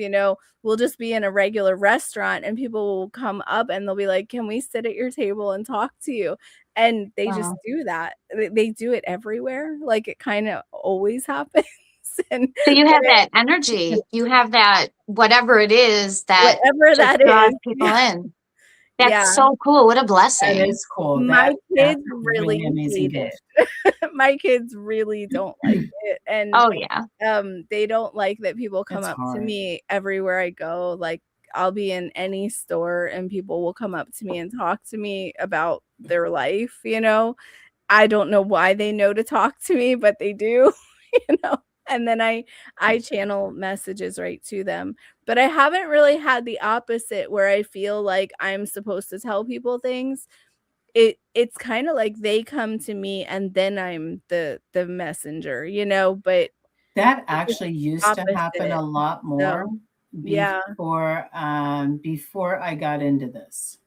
we'll just be in a regular restaurant and people will come up and they'll be like, "Can we sit at your table and talk to you?" And they just Wow. do that. They do it everywhere. Like, it kind of always happens. And So you have that energy. You have that whatever it is that whatever just that draws is. people Yeah. in. Yeah. That's so cool. What a That blessing. is cool. My That's kids a really really amazing hate gift. it. My kids really don't like it. And Oh yeah. they don't like that people come It's up to hard. me everywhere I go. Like, I'll be in any store and people will come up to me and talk to me about their life. I don't know why they know to talk to me, but they do, you know. And then I channel messages right to them. But I haven't really had the opposite where I feel like I'm supposed to tell people things. It's kind of like they come to me and then I'm the messenger, but That it's actually used to happen opposite. a lot more So, yeah, before I got into this.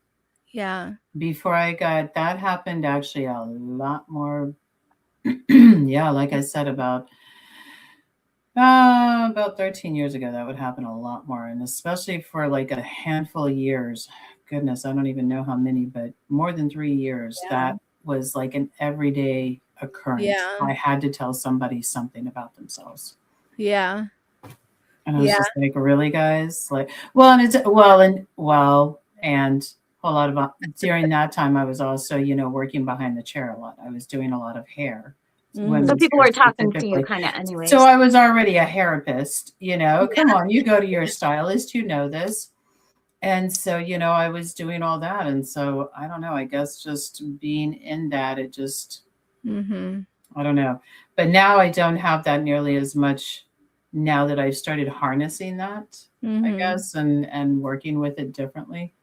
yeah, That happened actually a lot more. Yeah, like I said, about 13 years ago, that would happen a lot more, and especially for like a handful of years. Goodness, I don't even know how many, but more than 3 years, yeah, that was like an everyday occurrence. yeah, I had to tell somebody something about themselves. yeah, And I was yeah. just like, really, guys? Like, well, and and a lot of during that time, I was also, working behind the chair a lot. I was doing a lot of hair, So Mhm. women's people hair were talking to you specifically. kind of So anyways. I was already a hairapist. Come on, you go to your stylist, you know this. And so, I was doing all that. And so I don't know, I guess just being in that, it just, Mhm. I don't know. But now I don't have that nearly as much now that I've started harnessing that, I Mhm. guess, and working with it differently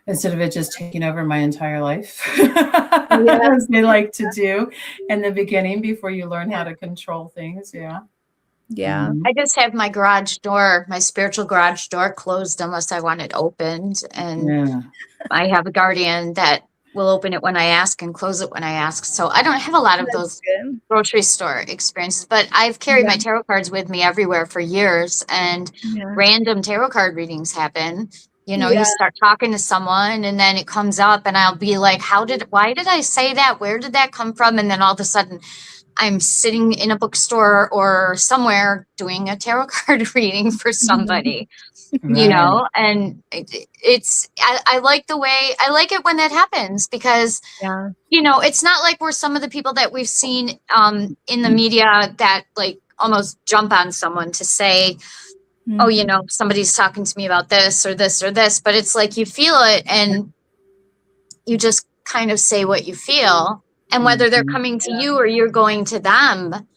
instead of it just taking over my entire life, Yeah, as they like to do in the beginning before you learn yeah, how to control things. Yeah. yeah. Mhm. I just have my garage door, my spiritual garage door closed unless I want it opened. And Yeah. I have a guardian that will open it when I ask and close it when I ask. So I don't have a lot of That's those good. grocery store experiences, but I've carried Yeah, my tarot cards with me everywhere for years, and yeah, random tarot card readings happen. You yeah, start talking to someone and then it comes up and I'll be like, why did I say that? Where did that come from? And then all of a sudden I'm sitting in a bookstore or somewhere doing a tarot card reading for mhm. somebody, Right. and I like I like it when that happens because Yeah, it's not like we're some of the people that we've seen in the media that like almost jump on someone to say, oh, mhm. somebody's talking to me about this or this or this, but it's like you feel it and you just kind of say what you feel. And whether they're Mhm. coming to you or you're going to them,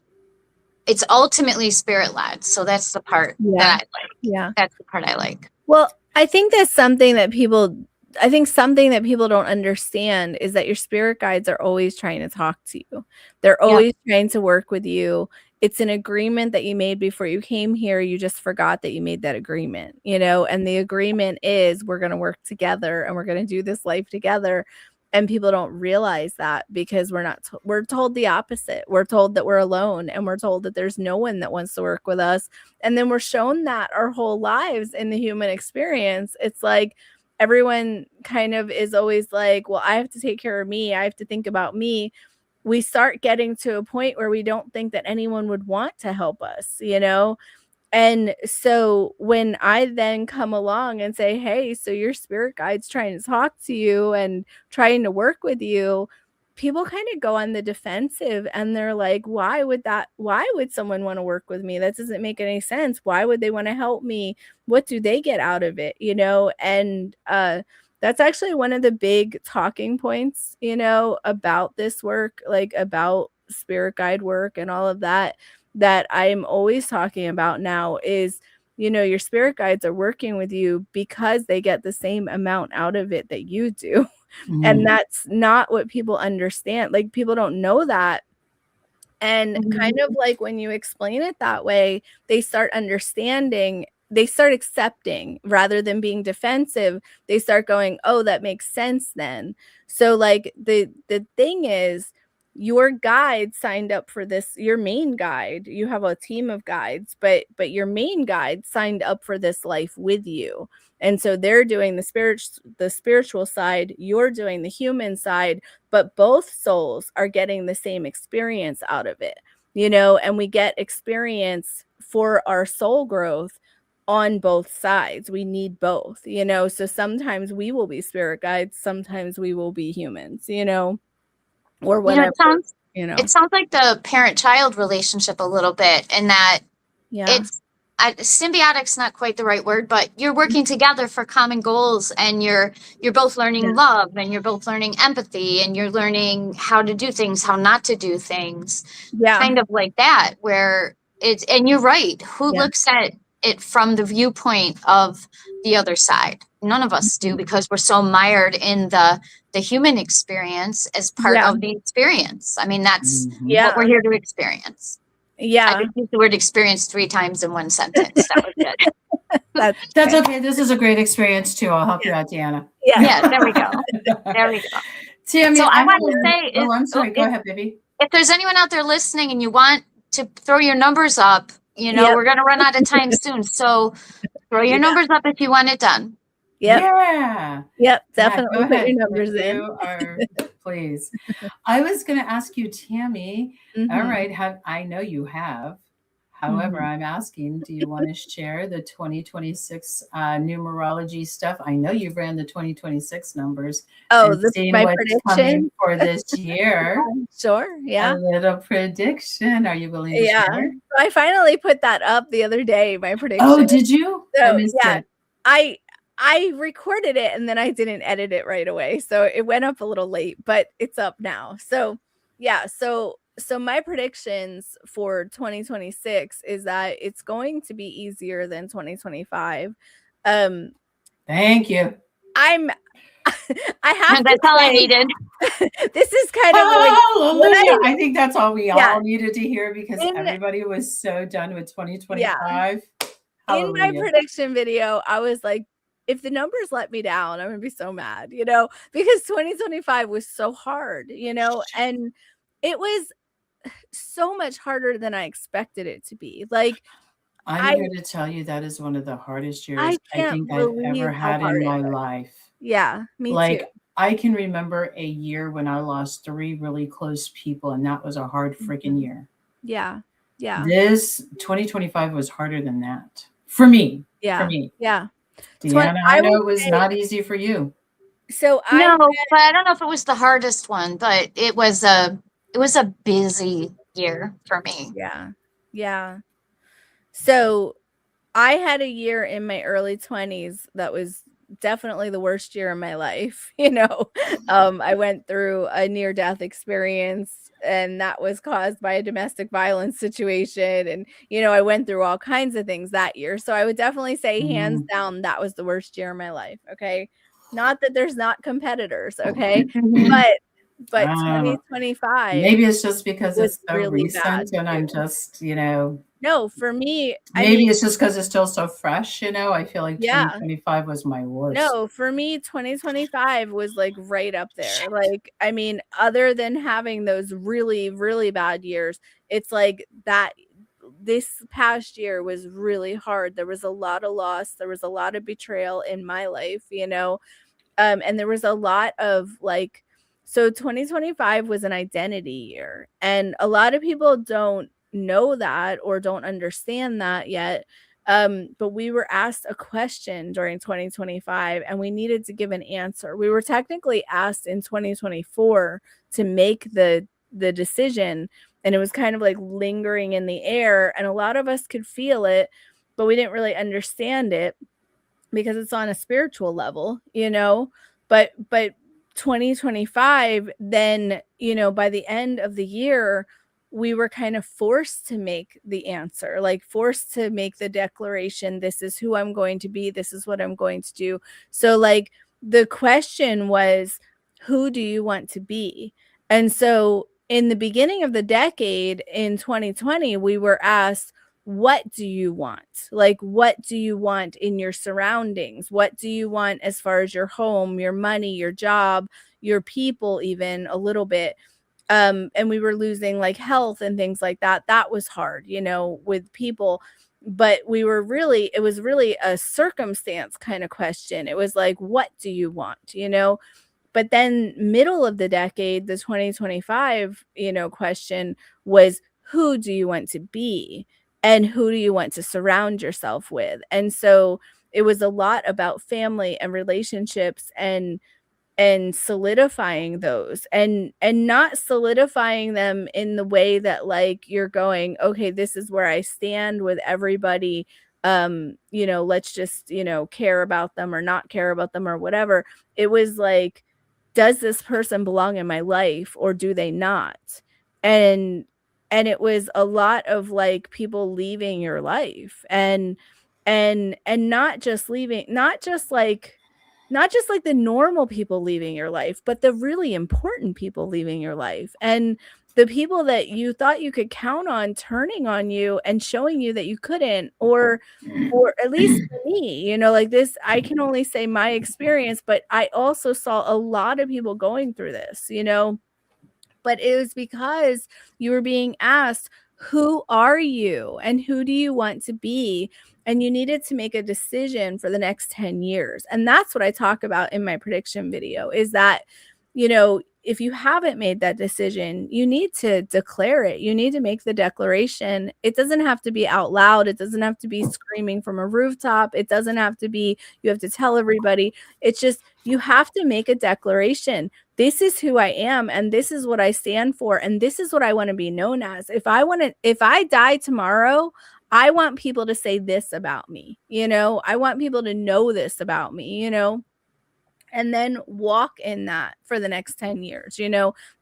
it's ultimately spirit led. So that's the part that Yeah, I like. yeah. That's the part I like. Well, I think something that people don't understand is that your spirit guides are always trying to talk to you. They're Yep. always trying to work with you. It's an agreement that you made before you came here. You just forgot that you made that agreement, and the agreement is we're going to work together and we're going to do this life together. And people don't realize that because we're told the opposite. We're told that we're alone and we're told that there's no one that wants to work with us, and then we're shown that our whole lives in the human experience. It's like everyone kind of is always like, well, I have to take care of me. I have to think about me. We start getting to a point where we don't think that anyone would want to help us. And so when I then come along and say, hey, so your spirit guide's trying to talk to you and trying to work with you, people kind of go on the defensive and they're like, why would someone want to work with me? That doesn't make any sense. Why would they want to help me? What do they get out of it? And that's actually one of the big talking points, about this work, like about spirit guide work and all of that I'm always talking about now is, your spirit guides are working with you because they get the same amount out of it that you do. Mhm. And that's not what people understand. Like, people don't know that. And kind of like when you explain it that way, they start understanding, they start accepting rather than being defensive. They start going, oh, that makes sense then. So like the thing is, your guide signed up for this, your main guide, you have a team of guides, but your main guide signed up for this life with you. And so they're doing the spiritual side, you're doing the human side, but both souls are getting the same experience out of it, and we get experience for our soul growth on both sides. We need both, so sometimes we will be spirit guides, sometimes we will be humans, or whatever, it sounds like the parent-child relationship a little bit, in that yeah. it's symbiotic's not quite the right word, but you're working together for common goals, and you're both learning love, and you're both learning empathy, and you're learning how to do things, how not to do things. Yeah. Kind of like that, where it's, and you're right, who looks at it from the viewpoint of the other side? None of us do, because we're so mired in the human experience as part of the experience. I mean, that's what we're here to experience. Yeah. I just used the word experience 3 times in one sentence. That was good. That's okay. This is a great experience too. I'll help you out, Deanna. Yeah, there we go. There we go. Tammy, so I want to say, I'm sorry. Go ahead, baby. If there's anyone out there listening and you want to throw your numbers up, we're going to run out of time soon. So throw your numbers up if you want it done. Yeah. Yep. Definitely put your numbers in. Please. I was going to ask you, Tammy. All right. I know you have. However, I'm asking, do you want to share the 2026 numerology stuff? I know you ran the 2026 numbers. Oh, my what's prediction coming for this year. Sure. Yeah. A little prediction. Are you willing to share? So I finally put that up the other day, my prediction. Oh, did you? So yeah, I recorded it and then I didn't edit it right away. So it went up a little late, but it's up now. So yeah, so my predictions for 2026 is that it's going to be easier than 2025. Thank you. I have that's all I needed. This is kind of hallelujah. I think that's all we all needed to hear, because everybody was so done with 2025. In my prediction video, I was like, if the numbers let me down, I'm gonna be so mad, because 2025 was so hard, and it was so much harder than I expected it to be. Like, I'm here to tell you that is one of the hardest years I think I've ever had in my life. Yeah, me too. I can remember a year when I lost 3 really close people, and that was a hard freaking year. Yeah. Yeah. This 2025 was harder than that for me. Yeah. For me. Yeah. Deanna, I know it was not easy for you. So but I don't know if it was the hardest one, but it was a busy year for me. Yeah. Yeah. So I had a year in my early 20s that was definitely the worst year of my life. I went through a near-death experience, and that was caused by a domestic violence situation. And, I went through all kinds of things that year. So I would definitely say hands down, that was the worst year of my life. Okay. Not that there's not competitors. Okay. But 2025. Maybe it's just because it's so really recent and I'm just, No, for me, maybe it's just because it's still so fresh, I feel like 2025 was my worst. No, for me, 2025 was like right up there. Like, I mean, other than having those really, really bad years, it's like that this past year was really hard. There was a lot of loss. There was a lot of betrayal in my life, and there was a lot of like, so 2025 was an identity year, and a lot of people don't know that or don't understand that yet. But we were asked a question during 2025 and we needed to give an answer. We were technically asked in 2024 to make the decision, and it was kind of like lingering in the air, and a lot of us could feel it, but we didn't really understand it because it's on a spiritual level, but 2025, then, by the end of the year, we were kind of forced to make the answer, like forced to make the declaration, this is who I'm going to be, this is what I'm going to do. So like the question was, who do you want to be? And so in the beginning of the decade in 2020, we were asked, what do you want? Like, what do you want in your surroundings? What do you want as far as your home, your money, your job, your people, even a little bit? And we were losing like health and things like that. That was hard, with people. But it was really a circumstance kind of question. It was like, what do you want? But then middle of the decade, the 2025, question was, who do you want to be? And who do you want to surround yourself with? And so it was a lot about family and relationships and solidifying those, and not solidifying them in the way that like you're going, okay, this is where I stand with everybody, let's just, care about them or not care about them or whatever. It was like, does this person belong in my life or do they not? And it was a lot of like people leaving your life, and not just leaving, not just like the normal people leaving your life, but the really important people leaving your life, and the people that you thought you could count on turning on you and showing you that you couldn't, or at least for me, like this, I can only say my experience, but I also saw a lot of people going through this, but it was because you were being asked, who are you and who do you want to be? And you needed to make a decision for the next 10 years. And that's what I talk about in my prediction video, is that, if you haven't made that decision, you need to declare it. You need to make the declaration. It doesn't have to be out loud. It doesn't have to be screaming from a rooftop. It doesn't have to be, you have to tell everybody. It's just, you have to make a declaration. This is who I am, and this is what I stand for, and this is what I want to be known as. If I die tomorrow, I want people to say this about me. I want people to know this about me, and then walk in that for the next 10 years.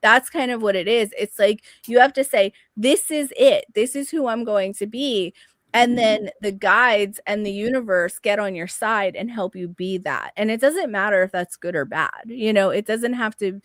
That's kind of what it is. It's like, you have to say, this is it. This is who I'm going to be. And then the guides and the universe get on your side and help you be that. And it doesn't matter if that's good or bad. It doesn't have to,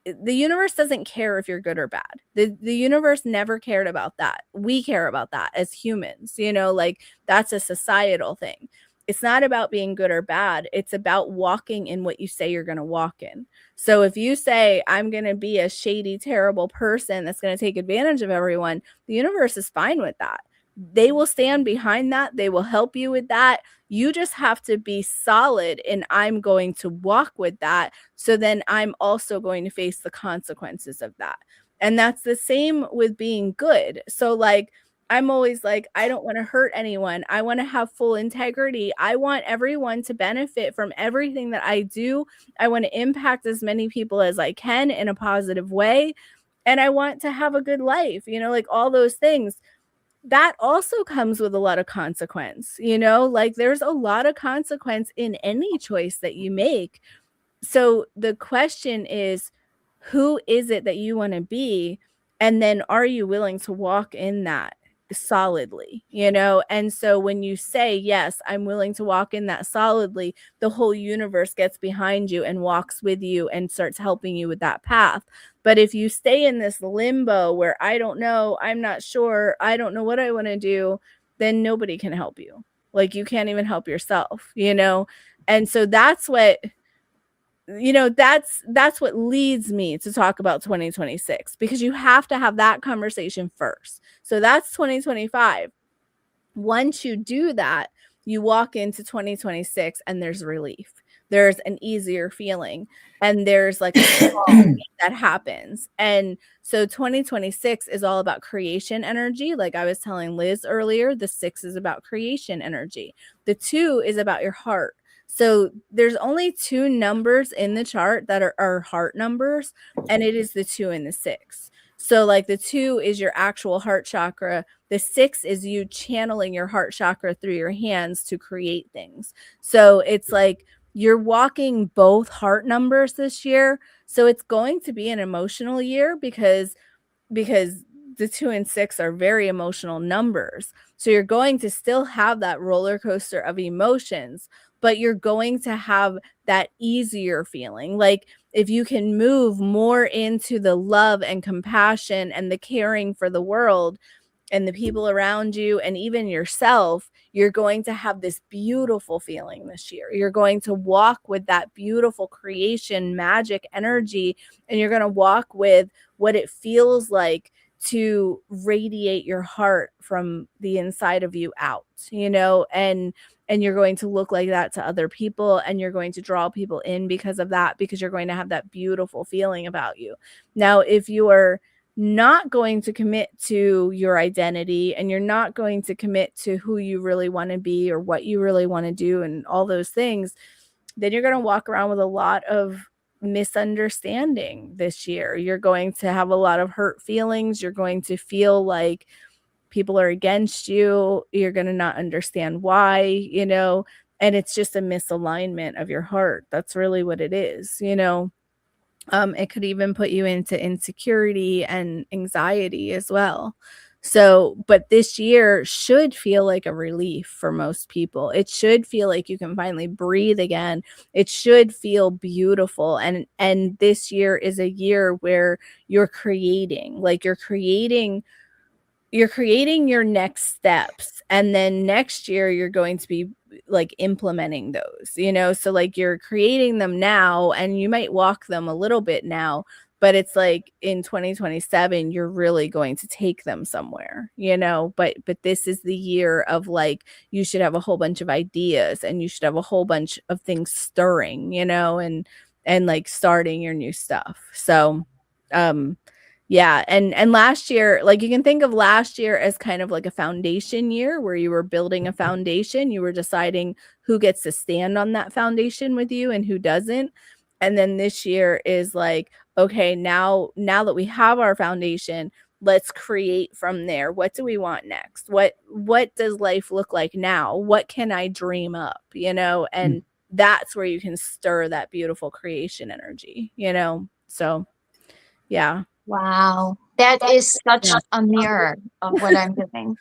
the universe doesn't care if you're good or bad. The universe never cared about that. We care about that as humans, like that's a societal thing. It's not about being good or bad. It's about walking in what you say you're going to walk in. So if you say, I'm going to be a shady, terrible person that's going to take advantage of everyone, the universe is fine with that. They will stand behind that. They will help you with that. You just have to be solid in, I'm going to walk with that. So then I'm also going to face the consequences of that. And that's the same with being good. So like, I'm always like, I don't want to hurt anyone. I want to have full integrity. I want everyone to benefit from everything that I do. I want to impact as many people as I can in a positive way. And I want to have a good life, like all those things. That also comes with a lot of consequence, like there's a lot of consequence in any choice that you make. So the question is, who is it that you want to be? And then are you willing to walk in that solidly? And so when you say, yes, I'm willing to walk in that solidly, the whole universe gets behind you and walks with you and starts helping you with that path. But if you stay in this limbo where I don't know, I'm not sure, I don't know what I want to do, then nobody can help you. Like you can't even help yourself, And so that's what, that's what leads me to talk about 2026, because you have to have that conversation first. So that's 2025. Once you do that, you walk into 2026 and there's relief. there's an easier feeling, and there's like a calm that happens. And so 2026 is all about creation energy. Like I was telling Liz earlier, the 6 is about creation energy. The 2 is about your heart. So there's only 2 numbers in the chart that are heart numbers, and it is the 2 and the 6. So like the 2 is your actual heart chakra. The 6 is you channeling your heart chakra through your hands to create things. So it's like you're walking both heart numbers this year. So it's going to be an emotional year because the 2 and 6 are very emotional numbers. So you're going to still have that roller coaster of emotions, but you're going to have that easier feeling. Like if you can move more into the love and compassion and the caring for the world and the people around you and even yourself, you're going to have this beautiful feeling this year. You're going to walk with that beautiful creation magic energy, and you're going to walk with what it feels like to radiate your heart from the inside of you out, and you're going to look like that to other people, and you're going to draw people in because of that, because you're going to have that beautiful feeling about you. Now, if you are not going to commit to your identity, and you're not going to commit to who you really want to be or what you really want to do and all those things, then you're going to walk around with a lot of misunderstanding this year. You're going to have a lot of hurt feelings. You're going to feel like people are against you. You're going to not understand why, and it's just a misalignment of your heart. That's really what it is. It could even put you into insecurity and anxiety as well. So, but this year should feel like a relief for most people. It should feel like you can finally breathe again. It should feel beautiful. And this year is a year where you're creating, your next steps, and then next year you're going to be like implementing those. So like you're creating them now, and you might walk them a little bit now, but it's like in 2027 you're really going to take them somewhere. But this is the year of like, you should have a whole bunch of ideas, and you should have a whole bunch of things stirring, and like starting your new stuff. So yeah, and last year, like you can think of last year as kind of like a foundation year where you were building a foundation. You were deciding who gets to stand on that foundation with you and who doesn't. And then this year is like, okay, now that we have our foundation, let's create from there. What do we want next? What does life look like now? What can I dream up? And that's where you can stir that beautiful creation energy. So yeah. Wow. That is such Yeah. a mirror of what I'm doing.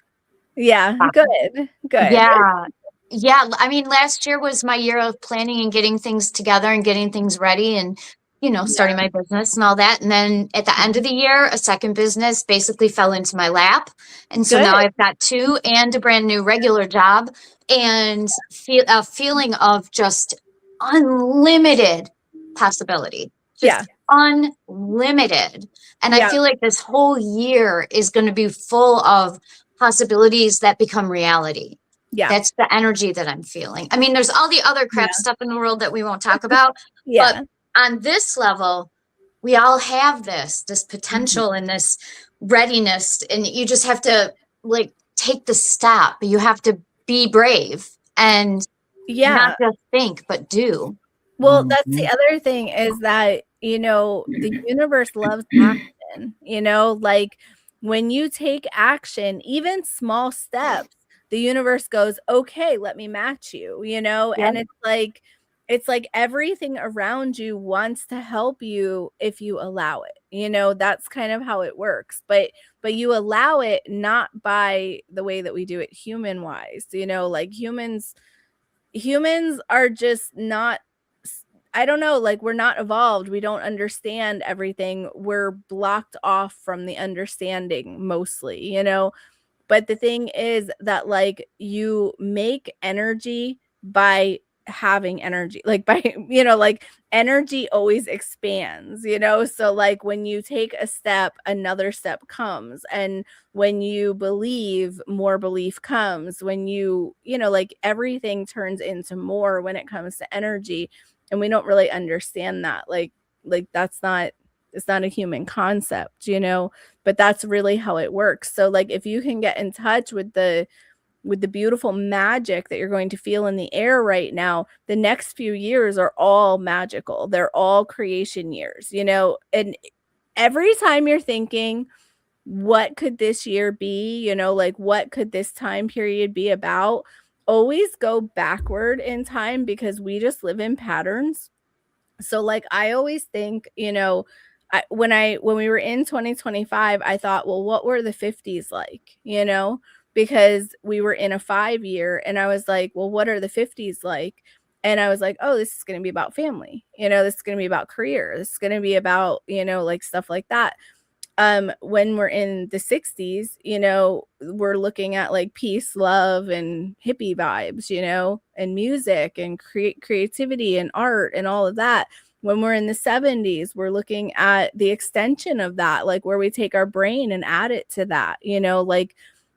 Yeah, Wow. good. Yeah. Yeah. I mean, last year was my year of planning and getting things together and getting things ready and, starting my business and all that. And then at the end of the year, a second business basically fell into my lap. And so now Good. I've got 2 and a brand new regular job, and a feeling of just unlimited possibility, Yeah. just unlimited. And I Yeah. feel like this whole year is going to be full of possibilities that become reality. Yeah. That's the energy that I'm feeling. I mean, there's all the other crap stuff in the world that we won't talk about, Yeah. but on this level, we all have this potential and this readiness, and you just have to like take the step. You have to be brave and Yeah. not just think, but do. Well, that's the other thing is that, the universe loves action, like when you take action, even small steps, the universe goes, okay, let me match you, Yeah. and it's like everything around you wants to help you if you allow it. That's kind of how it works. But you allow it not by the way that we do it human wise, like humans are just not, I don't know, like we're not evolved. We don't understand everything. We're blocked off from the understanding mostly. But the thing is that like you make energy by having energy, like by, like energy always expands. So like when you take a step, another step comes. And when you believe, more belief comes. When like everything turns into more when it comes to energy. and we don't really understand that. Like that's not, it's not a human concept, you know, but that's really how it works. So like if you can get in touch with the beautiful magic that you're going to feel in the air right now, the next few years are all magical. They're all creation years, you know, and every time you're thinking, what could this year be? You know, like what could this time period be about? Always go backward in time because we just live in patterns. So like I always think, you know, when we were in 2025, I thought, well, what were the 50s like? You know, because we were in a 5 year, and I was like, well, what are the 50s like? And I was like, oh, this is going to be about family. You know, this is going to be about career. This is going to be about, you know, like stuff like that. When we're in the 60s, you know, we're looking at like peace, love, and hippie vibes, you know, and music and creativity and art and all of that. When we're in the 70s, we're looking at the extension of that, like where we take our brain and add it to that, you know, like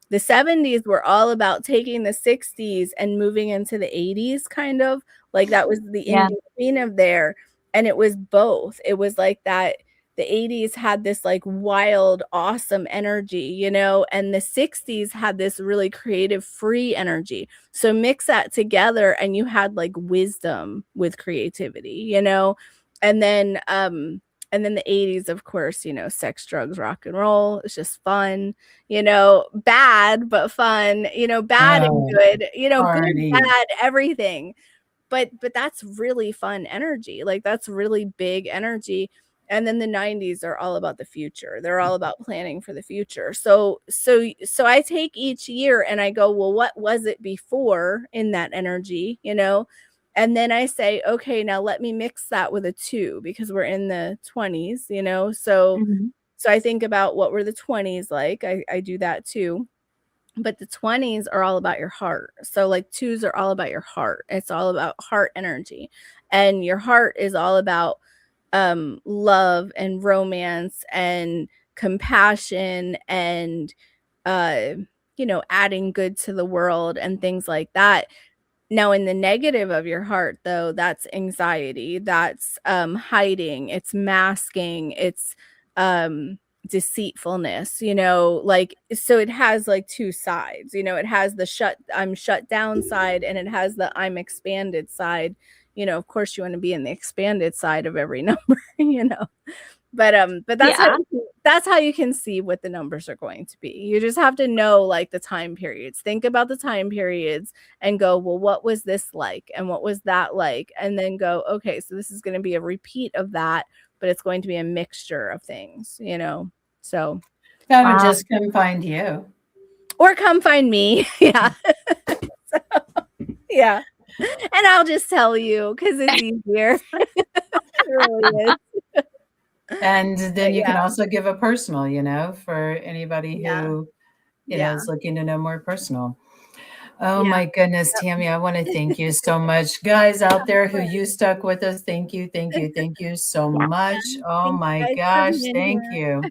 the 70s were all about taking the 60s and moving into the 80s, kind of like that was the in between of there. And it was both. It was like that the 80s had this like wild, awesome energy, you know, and the 60s had this really creative, free energy. So mix that together and you had like wisdom with creativity, you know, and then the 80s, of course, you know, sex, drugs, rock and roll. It's just fun, you know, bad, but fun, you know, bad and good, you know, good, bad, everything. But that's really fun energy. Like that's really big energy. And then the 90s are all about the future. They're all about planning for the future. So I take each year and I go, well, what was it before in that energy, you know? And then I say, okay, now let me mix that with a 2 because we're in the 20s, you know? So I think about what were the 20s like. I do that too. But the 20s are all about your heart. So like 2s are all about your heart. It's all about heart energy. And your heart is all about love and romance and compassion and you know, adding good to the world and things like that. Now in the negative of your heart though, that's anxiety, that's hiding, it's masking, it's deceitfulness, you know, like so it has like 2 sides, you know, it has the I'm shut down side and it has the I'm expanded side. You know, of course you want to be in the expanded side of every number, you know. But that's how you can see what the numbers are going to be. You just have to know like the time periods. Think about the time periods and go, well, what was this like? And what was that like? And then go, okay, so this is going to be a repeat of that, but it's going to be a mixture of things, you know. So just come find you. Or come find me. Yeah. So, yeah. And I'll just tell you because it's easier. It really is. And then you can also give a personal, you know, for anybody who, you know, is looking to know more personal. Oh my goodness, Tami, I want to thank you so much. Guys out there who you stuck with us, thank you, thank you, thank you so much. Oh my gosh, thank you.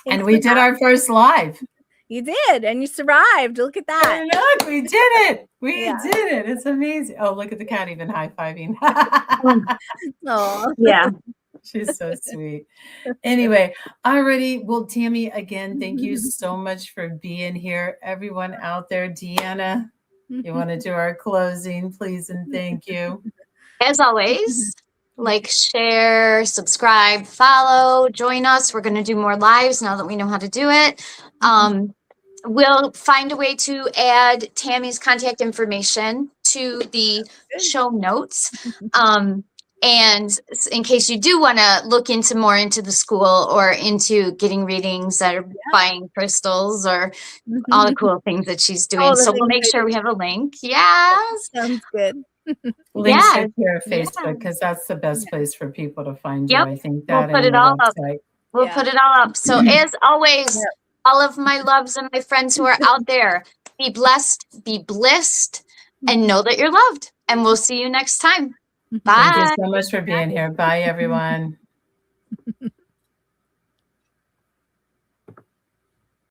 And we did our first live. You did, and you survived. Look at that. Look, we did it. We did it. It's amazing. Oh, look at the cat even high-fiving. Oh, yeah. She's so sweet. Anyway, alrighty. Well, Tami, again, thank you so much for being here. Everyone out there, Deanna, you want to do our closing, please, and thank you. As always, like, share, subscribe, follow, join us. We're going to do more lives now that we know how to do it. We'll find a way to add Tami's contact information to the show notes. And in case you do want to look into more into the school or into getting readings or buying crystals or all the cool things that she's doing. So we'll make sure we have a link. Yes. Sounds good. Links to your Facebook because that's the best place for people to find you. I think that we'll put it all up. We'll put it all up. So as always, all of my loves and my friends who are out there, be blessed, be blissed, and know that you're loved. And we'll see you next time. Bye. Thank you so much for being here. Bye, everyone.